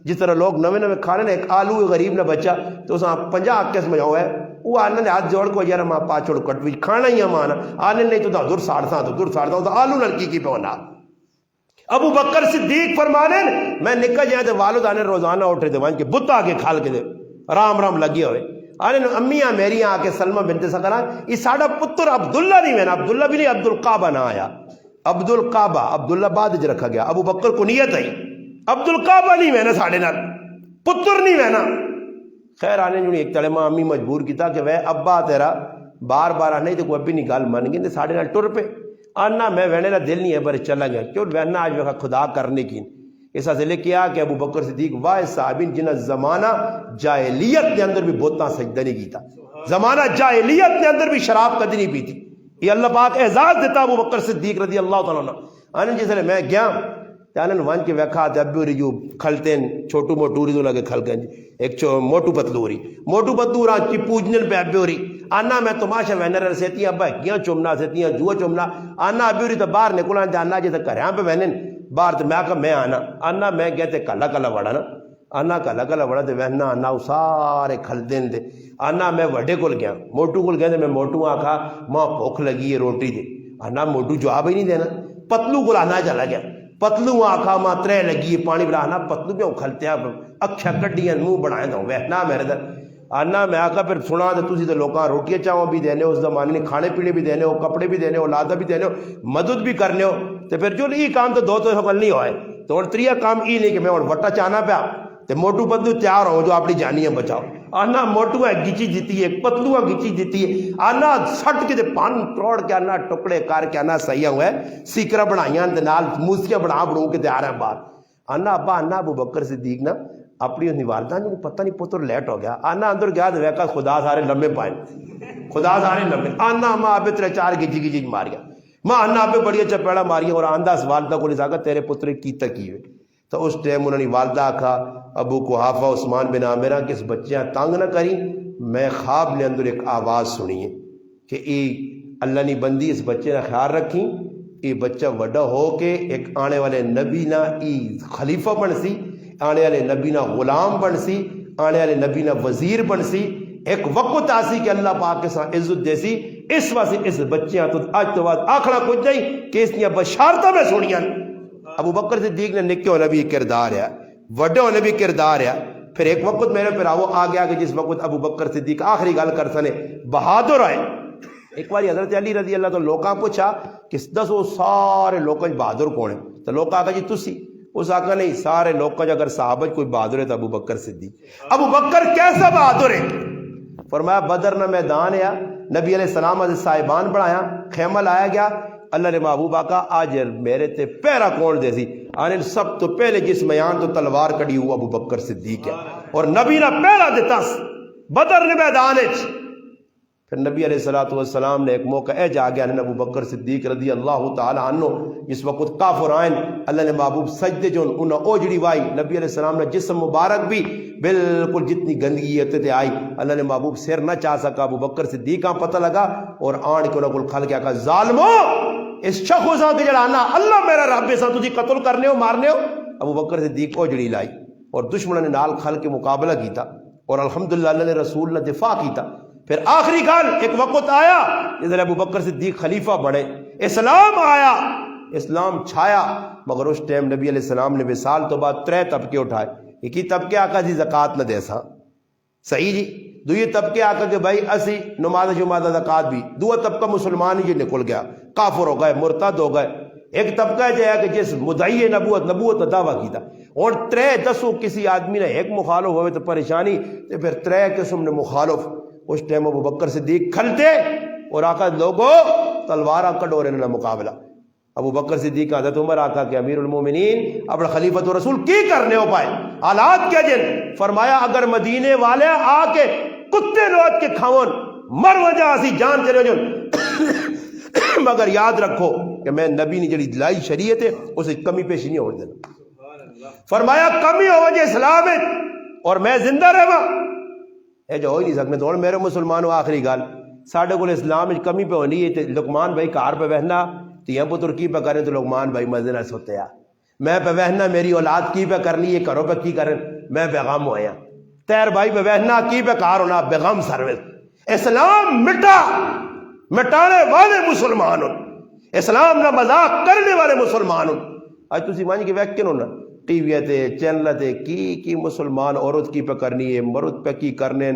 جس طرح لوگ نوے کھا رہے ہیں ایک آلو غریب نہ بچہ تو اس 50 کس میں جاؤ ہے وہ آنے نے ہاتھ جوڑ کو یار ماں پاچھوڑ کٹ بھی کھانا ہی مانا آنے نہیں تو دور ساڑھتا تو آلو نلکی کی پہ ہونا ابو بکر صدیق فرمانے میں نکل جائے تو والد آنے روزانہ اٹھے تھے وہاں کے بت آگے کھال کے دے رام لگے ہوئے آنے امیاں میری آ کے سلمہ بنت سکرا یہ ساڑھا پتر عبداللہ نہیں میں نا عبداللہ بھی نہیں عبدالقعبہ نہ آیا عبدالقعبہ عبداللہ بعد جو رکھا گیا ابو بکر کو نیت ہے عبدالقعبہ نہیں میں نا ساڑھے نال پتر نہیں میں نا خیر آنے جو ایک تڑے ماں امی مجبور کی تھا کہ وہ ابا تیرا بار نہیں تو کوئی ابھی نہیں گال مان گئے ساڑھے نال ٹر پہ آنا میں وینے نا دل نہیں ہے پر چلا گیا کیوں وینا آج وقت خدا کرنے کی ایسا سے لے کیا کہ ابو بکر صدیق واہ صحابین جنہ زمانہ جاہلیت کے اندر بھی بوتنا سجدہ نہیں کی تھا زمانہ جاہلیت کے اندر بھی شراب کدی نہیں پی تھی یہ اللہ پاک اعزاز دیتا ابو بکر صدیق رضی اللہ تعالیٰ عنہ آنے جیسے میں گیا آنن وان کے ویکھا تے ابو ری جو کھلتے چھوٹو موٹو ری تو لگے کھل گئے ایک موٹو پتلو را کی پوجنن پہ ابو ری آنا میں تماشا وینر سیتیاں ابا کیاں چومنا سیتیاں جو چومنا آنا ابو ری تو باہر نکلا تے آنا جیسے گھریاں پہ وینن باہر تے میں آنا میں گیا تے کلا وڑا نا آنا کلا وڑا تے وہنا آنا سارے کھل دین دے آنا میں وڈے کول گیا موٹو کول گیا تے میں موٹو آکھا ماں بھوک لگی ہے روٹی دے آنا موٹو جواب ہی نہیں دینا پتلو کول آنا چلا گیا پتلو آکھا ماں ترے لگی ہے پانی بڑھانا پتلو بھی کھلتے ہیں اکھا کڈیاں منہ بڑھائیں دوں وہنا میرے در آنا میں آکھا پھر سنا تو تسی تو لوکاں روٹیاں چاہوں بھی دینے ہو اس زمانے نے کھانے پینے بھی دینے ہو کپڑے بھی دینے ہو لادہ بھی دینے ہو مدد بھی کرنے ہو تو پھر جو یہ کام تو دو حقل نہیں ہوئے تو اور تریا کام یہ نہیں کہ میں اور وٹا چاہنا پیا تو موٹو پتلو تیار ہو جو اپنی جانیاں بچاؤ آنا موٹو ہے گچی جیتی ہے پتلو ہے گچی جیتی ہے آنا سٹ کے پان توڑ کے آنا ٹکڑے کر کے آنا صحیح ہوئے سیکرہ بنائیاں نال موسیاں بڑھوں کے تیار ہیں باہر آنا ابا آنا ابو بکر صدیق نا اپنی اس والدہ نے پتہ نہیں پتر لیٹ ہو گیا آنا اندر گیا تو ویکا خدا سارے لمبے پائیں خدا سارے لمبے آنا ماں ابے ترے چار گجی ماریا ماں آنا ابے بڑی چپیڑا ماریا اور آندہ اس والدہ کو لسا تیرے پتر کی تکی ہوئے تو اس ٹائم انہوں نے والدہ آکھا ابو قحافہ عثمان بن عامرہ کہ اس بچیاں تانگ نہ کریں میں خواب نے اندر ایک آواز سنی ہے کہ ای اللہ نے بندی اس بچے کا خیال رکھی، یہ بچہ وڈا ہو کے ایک آنے والے نبی نہ خلیفہ بن سی، آنے والے نبی نہ غلام بن سی، آنے والے نبی نہ وزیر بن سی، ایک وقت آسی کہ اللہ پاک کے ساتھ عزت دے سی۔ اس واسطے اس بچیاں تو آج تو بعد آکھنا کچھ نہیں کہ اس نے بشارتہ میں سنیاں۔ ابو بکر صدیق نے نکے ہونے بھی کردار ہے، وڈے ہونے بھی کردار ہے۔ پھر ایک وقت میرے پراؤ آ گیا کہ جس وقت ابو بکر صدیق آخری گل کر سنے بہادر آئے۔ ایک بار حضرت علی رضی اللہ تعالیٰ لوکاں پوچھا کہ دسو سارے لوکاں بہادر کون ہے؟ تو لوگ آگا جی تسی، اس آقا نہیں سارے لوکاں اگر صحابہ کوئی بہادر ہے تو ابو بکر صدیق۔ ابو بکر کیسا بہادر ہے؟ فرمایا بدر نہ میدان ہے، نبی علیہ السلام از صاحبان بڑھایا، خیمہ لایا گیا، اللہ نے محبوب آقا آج میرے تے پہرا کون دے سی؟ آنے سب تو پہلے جس میان تو تلوار کڑی ہوا ابو بکر صدیق ہے، اور نبی نہ پہرا دیتا بدر نے میدان ہے۔ پھر نبی علیہ السلام نے ایک موقع اے جا گیا ابو بکر صدیق رضی اللہ تعالی عنہ جس وقت کافر آئین، اللہ نے محبوب سجدے جو انہاں اوجڑی وائی، نبی علیہ السلام نے جسم مبارک بھی بالکل جتنی گندگی تے آئی، اللہ نے محبوب سر نہ چاہ سکا، ابو بکر صدیق کا پتہ لگا اور آن کے انہاں کو کھل کے کہا ظالمو اس شخص کے جڑا نا اللہ میرا رب سا تجھی قتل کرنے ہو مارنے ہو۔ ابو بکر صدیق اوجڑی لائی اور دشمنوں نے نال کھل کے مقابلہ کیتا اور الحمدللہ اللہ نے رسول نے دفاع کیتا۔ پھر آخری گل ایک وقت آیا جس ابو بکر صدیق خلیفہ بنے، اسلام آیا، اسلام چھایا، مگر اس ٹائم نبی علیہ السلام نے وصال تو بعد 3 طبقے اٹھائے۔ ایک ہی طبقے آقا جی زکوٰۃ نہ دے سا، صحیح جی، دوئی طبقے آقا کہ بھائی اسی نماز جمعہ زکوٰۃ بھی، دو طبقہ مسلمان ہی نکل گیا، کافر ہو گئے، مرتد ہو گئے۔ ایک طبقہ جو ہے کہ جس مدعی نبوت کا دعویٰ کیتا، اور 3 کسی آدمی نے ایک مخالف ہوئے تو پریشانی، تو پھر 3 قسم نے مخالف۔ اس ٹائم ابو بکر صدیق کھلتے اور آقا لوگو تلوارہ کڈو اور انہوں مقابلہ۔ ابو بکر صدیق کا حضرت عمر آقا کہ امیر المومنین اپنا خلیفۃ رسول کی کرنے ہو پائے، حالات کیا جن؟ فرمایا اگر مدینے والے آ کے کتے لوٹ کے کھاون مر وجہ اسی جان چلے جن، مگر یاد رکھو کہ میں نبی نے جڑی لائی شریعت ہے اسے کمی پیشی نہیں ہونے دینا۔ فرمایا کمی ہو وجہ اسلام ہے اور میں زندہ رہا اے جو ہو ہی نہیں سکنے۔ تو میرے مسلمانوں آخری گل ساڈے کو اسلام میں کمی پہ ہونی ہے، لقمان بھائی کار پہ بہنا تیاں پتر کی پہ کریں تو لقمان بھائی مزے نہ سوتے آ، میں پہ بہنا میری اولاد کی پہ کرنی ہے، گھروں پہ کی کریں میں بیغم ہویا، تیر بھائی پہ بہنا کی پہ کار ہونا بیغم سروس۔ اسلام مٹانے والے مسلمان ہوں، اسلام نہ مذاق کرنے والے مسلمان ہوں۔ آج تسی مانج کے ویکن ہونا ٹی وی تے چینل تے کی مسلمان عورت کی پہ کرنی ہے، مرد پہ کی کرنے،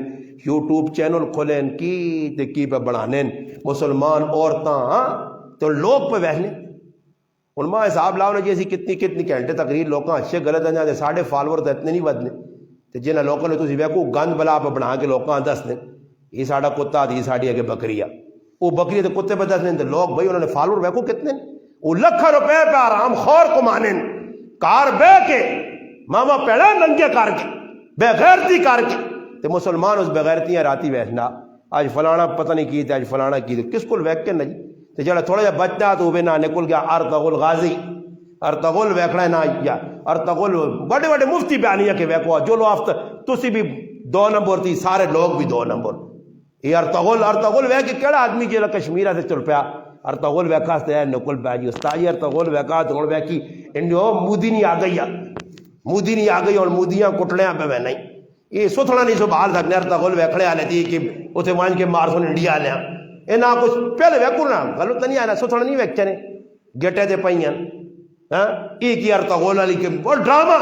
یوٹیوب چینل کھولیں کی پہ بڑھانے مسلمان عورتاں، ہاں تو لوگ پہ بہنے علماء حساب لاؤ نے جیسی کتنی گھنٹے تقریر لوگاں اچھے غلط ہیں جاتے ساڑھے فالور تو اتنے نہیں بدنے تو جنہیں لوگوں نے تسی ویکو گند بلا پہ بنا کے لوگاں دس دیں یہ ساڑھا کتا دی ساڑھی اگے بکری وہ بکری تو کتے پہ دس دیں تو لوگ بھائی انہوں نے فالور ویکو کتنے وہ لکھا روپے پہ آرام خور کو مانیں کار بے کے ماما پیڑا ننگے کار کے بے غیرتی کار کے تو مسلمان اس بغیرتیاں راتی بیٹھنا آج فلانا پتہ نہیں کی تھے آج فلانا کی تھے کس کو ویک کے نہیں تو جڑا تھوڑا جا بچہ تو وہ نہ نکل گیا ارطغرل غازی ارطغرل ویکھنا نہ یا ارطغرل بڑے بڑے مفتی بیانیہ کے ویکو جو لو آفت تسی بھی 2 نمبر تھی سارے لوگ بھی 2 نمبر یہ ارطغرل ویکھ کے کیڑا آدمی جڑا کشمیرہ سے چل پیا ارطغرل ویکھا تے نکل پیا جی استاد جی ارطغرل ویکھا تو ہن ویکھی انجو مودی نہیں آ گئی اور مودیاں کٹڑیاں پہ میں نہیں یہ ستھڑا نہیں سو بال سکنے ارطغرل ویکھڑے والے تھی کہ اتنے مان کے مار سن انڈیا والے یہ نہ کچھ پہلے ویکو نا غلط نہیں آنا ستھڑا نہیں ویکھے نے گیٹے تے پئیاں ہاں یہ کی ارطغرل والی کہ اور ڈرامہ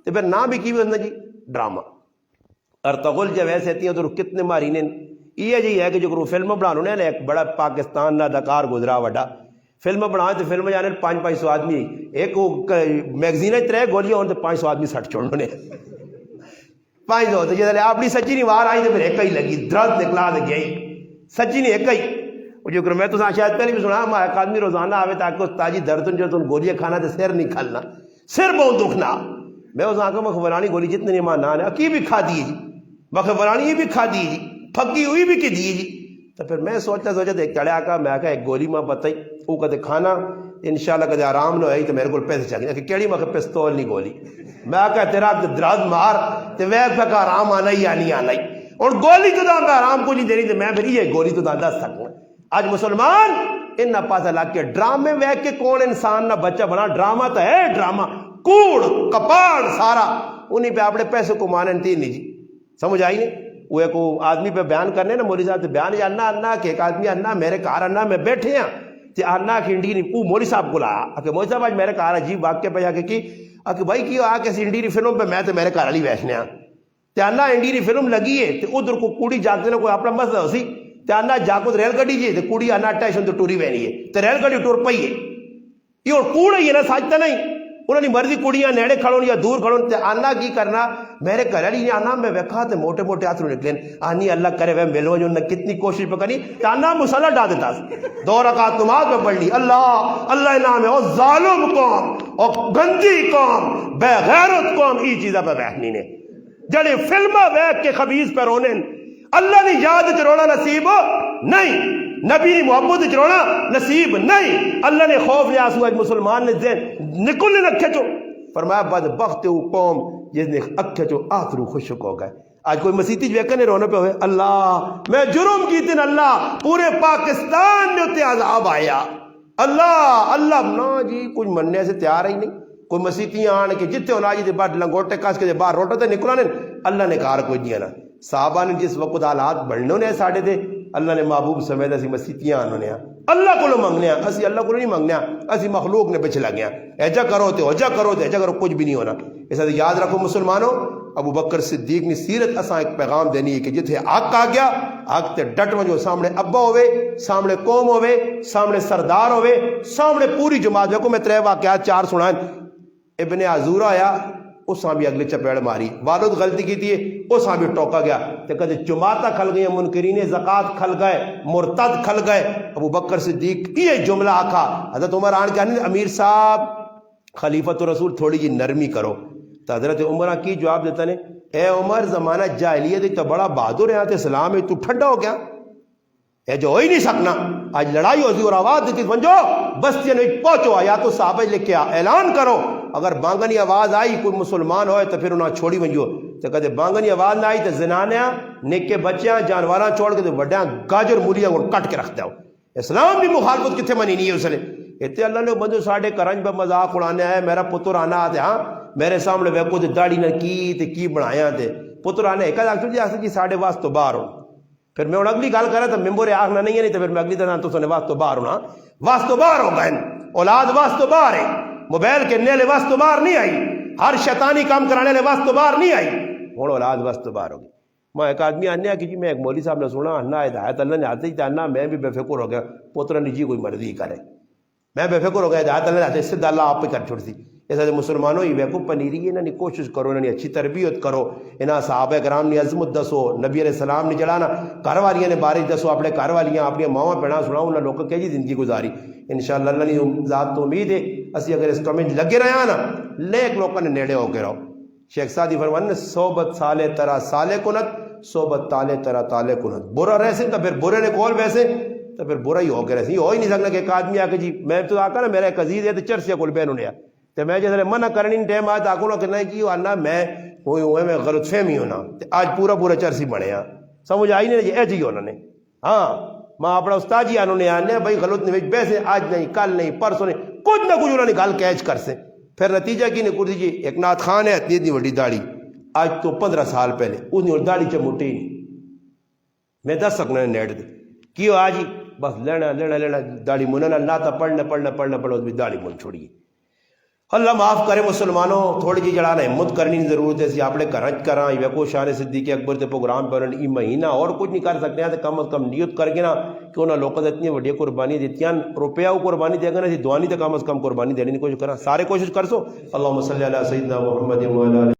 تو پھر نہ بھی کی ہوتا جی ڈرامہ ارطغرل جب ایسے تھی تو کتنے ماری نے یہ جی ہے کہ جو فلم بنانے نے ایک بڑا پاکستان کا اداکار گزرا وڈا فلم بنا تو فلم جانے 500 آدمی ایک میگزین 3 گولیاں ہونے تو 500 آدمی سٹ چھوڑنے 500 تو جب اپنی سچی نہیں وار آئی تو پھر ایک ہی لگی درد نکلا تو گئی سچی نہیں ایک ہی جو میں تو شاید پہلے بھی سنا ایک آدمی روزانہ آئے تاکہ اس تاجی درد جو تم گولیاں کھانا تو سر نہیں کھلنا سر بہت دکھنا میں اس آنکھوں میں خبرانی گولی جتنے نہیں ماننا ہے کی بھی کھا دیے جی مخبرانی یہ بھی کھا دی جی پھکی ہوئی بھی کی دی جی تو پھر میں سوچتا ایک چڑھا کا میں کہا ایک گولی میں بتائی وہ کہتے کھانا انشاءاللہ کہتے آرام نہ ہوئی تو میرے کو پیسے چاہیے کہ کیڑی میں پستول نہیں گولی میں کہا تیرا درد مار تو ویک پہ آرام آنا ہی یا نہیں آنا ہی اور گولی تو میں آرام کو نہیں دینی تو میں پھر یہ گولی تو دس سکوں آج مسلمان ان پاس لگ کے ڈرامے ویک کے کون انسان نہ بچہ بنا، ڈرامہ تو ہے ڈرامہ، کوڑ کپاڑ سارا انہیں پہ اپنے پیسے کو مانے تین نہیں جی سمجھ آئی نہیں. وہ ایک آدمی پہ بیان کرنے نا مولوی صاحب سے بیان یا انا کہ ایک آدمی انا میرے کار انا میں بیٹھے ہیں تے انا کی انڈی نہیں وہ مولوی صاحب کو لایا کہ مولوی صاحب آج میرے کار عجیب واقعہ پہ جا کے کی کہ بھائی کی آ کے انڈی فلم پہ میں تو میرے کار والی بیٹھنے ہاں تے انا انڈی فلم لگی ہے تے ادھر کو کوڑی جاتے نا کوئی اپنا مسئلہ ہو سی تے انا جاکو ریل گڈی جی تے کوڑی انا ٹیشن تو ٹوری بہنی ہے تے ریل گڈی ٹور پئی ہے یہ اور کوڑ ہے نا سچتا نہیں انہوں نے مرضی کڑیاں نیڑے کھڑوں یا دور کھڑوں تے آنا کی کرنا میرے گھر والی نے آنا میں ویکھا تے موٹے موٹے ہاتھ نکلے آنی اللہ کرے وہ ملو جو نے کتنی کوشش پہ کری تے آنا مسلح ڈال دیتا 2 رکعت نماز میں پڑھ لی اللہ اللہ نام ہے او ظالم قوم او گندی قوم بے غیرت قوم ای چیزاں پہ بیٹھنی نے جڑے فلمہ ویکھ کے خبیث پہ رونے اللہ نے یاد چ رونا نصیب نہیں نبی نے محبت چ رونا نصیب نہیں اللہ نے خوف نے آنسو آج مسلمان نے ذہن نکلنے رکھے چو فرمایا بدبخت وہ قوم جس نے اکھے چو آخرو خوشک ہو گئے. آج کوئی مسیحی ویکنے رونے پہ ہوئے اللہ میں جرم کی تین اللہ پورے پاکستان میں اتنے عذاب آیا اللہ اللہ نا جی کچھ مننے سے تیار ہی نہیں. کوئی مسیحی آن کے جتنے ہونا جی بعد لنگوٹے کس کے باہر روٹے تے نکلانے اللہ نے کار کوئی نہیں آنا. صحابہ نے جس وقت حالات بڑھنے نے ساڑھے تھے اللہ نے محبوب سمیت اسی مسیحیاں آنونے اللہ کو منگنے اسی اللہ کو نہیں منگنے اسی مخلوق نے پچھلا گیا ایجا کرو تے ہوجا کرو تے ایجا کرو کچھ بھی نہیں ہونا. اس لیے یاد رکھو مسلمانوں ابو بکر صدیق نے سیرت اساں ایک پیغام دینی ہے کہ جتھے حق آ گیا حق تے ڈٹ وجو سامنے ابا ہوئے سامنے قوم ہوئے سامنے سردار ہوئے سامنے پوری جماعت. دیکھو میں 3 واقعات 4 سنائیں. ابن عزورہ آیا اس بھی اگلے چپیڑ ماری والد غلطی کی تھی اس بھی ٹوکا گیا تے کدے جماعتہ کھل گئی منکرین زکات کھل گئے مرتد کھل گئے. ابو بکر صدیق یہ جملہ آکھا حضرت عمر آن کے امیر صاحب خلیفۃ رسول تھوڑی جی نرمی کرو تو حضرت عمر کی جواب دیتا نے اے عمر زمانہ جاہلیت تو بڑا بہادر ہے اسلام ہے تو ٹھنڈا ہو گیا اے جو ہو ہی نہیں سکنا. آج لڑائی ہوتی اور آواز دیتی بنجو بستیاں نہیں پہنچو یا تو صحابہ لے کے اعلان کرو اگر بانگنی آواز آئی کوئی مسلمان ہوئے تو پھر انہاں چھوڑی ونجو تو کہتے بانگنی آواز نہ آئی تو زنانیاں نکے بچیاں جانواراں چھوڑ کے وڈیاں گاجر مولیاں کو کٹ کے رکھ دو. اسلام بھی مخالفت کتنے منی نہیں ہے اس نے اتنے اللہ نے بندو ساڑھے کرنج پہ مذاق اڑانے آئے میرا پتر آنا آتے ہاں میرے سامنے ویکو تے داڑھی نہ کی بنایا تے پتر آنے ایک جی ساڑھے واسطے باہر ہو پھر میں اگلی گل کرا تو ممبر آخنا نہیں ہے نہیں تو پھر میں اگلی طرح تو سنے واسطے باہر ہونا واسطے باہر ہو گئے اولاد واسطے باہر ہے موبائل کے نیلے واسطے باہر نہیں آئی ہر شیطانی کام کرانے لے واسطے باہر نہیں آئی ہوں اولاد واسطے باہر ہوگی. میں ایک آدمی آنے کہ جی میں ایک مولوی صاحب نے سنا انا ہدایت اللہ نے آتے ہی انا میں بھی بے فکر ہو گیا پوترا نے جی کوئی مرضی کرے میں بے فکر ہو گیا ہدایت اللہ نے آتے اس سے اللہ آپ پہ کر چھوڑ سی. ایسا مسلمانوں ہی ویکو پنیری انہوں نے کوشش کرو انہوں نے اچھی تربیت کرو انہاں صحابہ کرام نے عظمت دسو نبی علیہ السلام نے جڑانا گھر والیاں نے بارش دسو اپنے گھر والیاں اپنی ماواں بہناں سناؤ انہوں نے لوگوں کہ جی زندگی گزاری انشاءاللہ اللہ نے ذات تو امید ہے اسی اگر اس کمنٹ لگے رہے نا لیک لوگوں نے نیڑے ہو کے رہو. شیخ سعدی فرمان نے صحبت سالے ترا سالے کنت صحبت تالے ترا تالے کنت برا رہے تو پھر برے نے کول ویسے تو پھر برا ہی ہو کے رہے ہو ہی نہیں سکنا کہ ایک آدمی آ کے جی میں تو آکا نا میرا ایک عزیز ہے تو چرسیا کول بہن ہونے تو میں جیسے منع کرنی ٹائم آیا تو آکو نا کہ نہیں کی آنا میں ہوئی ہوئے میں غلط فہمی ہونا آج پورا چرسی بنے ہاں سمجھ آئی نہیں ایج ہی انہوں نے ہاں ماں اپنا استاد جی انہوں نے آنے بھائی غلط نہیں بیسے آج نہیں کل نہیں پرسوں نہیں کچھ نہ کچھ انہوں نے گل کیچ کر سے پھر نتیجہ کی نہیں کر دیجیے ایک نعت خان ہے اتنی بڑی داڑھی آج تو 15 سال پہلے اس نے داڑھی چموٹی نہیں میں دس سکنا نیٹ دے کیوں آج ہی بس لینا داڑھی مننا نہ تھا پڑھنا بھی داڑھی من چھوڑیے. اللہ معاف کرے مسلمانوں تھوڑی جی جڑانا ہمت کرنی ضرورت ہے اسی اپنے گھر کرا ویکو شان صدیق اکبر تے پروگرام پہ یہ مہینہ اور کچھ نہیں کر سکتے ہیں تو کم از کم نیت کر کے نا کہ انہوں نے لوگوں نے اتنی وڈی قربانی دیتی ہیں روپیہ وہ قربانی دے گا نا دعانی تو کم از کم قربانی دینے کی کوشش کرا سارے کوشش کر سو. اللہم صلی علی سیدنا محمد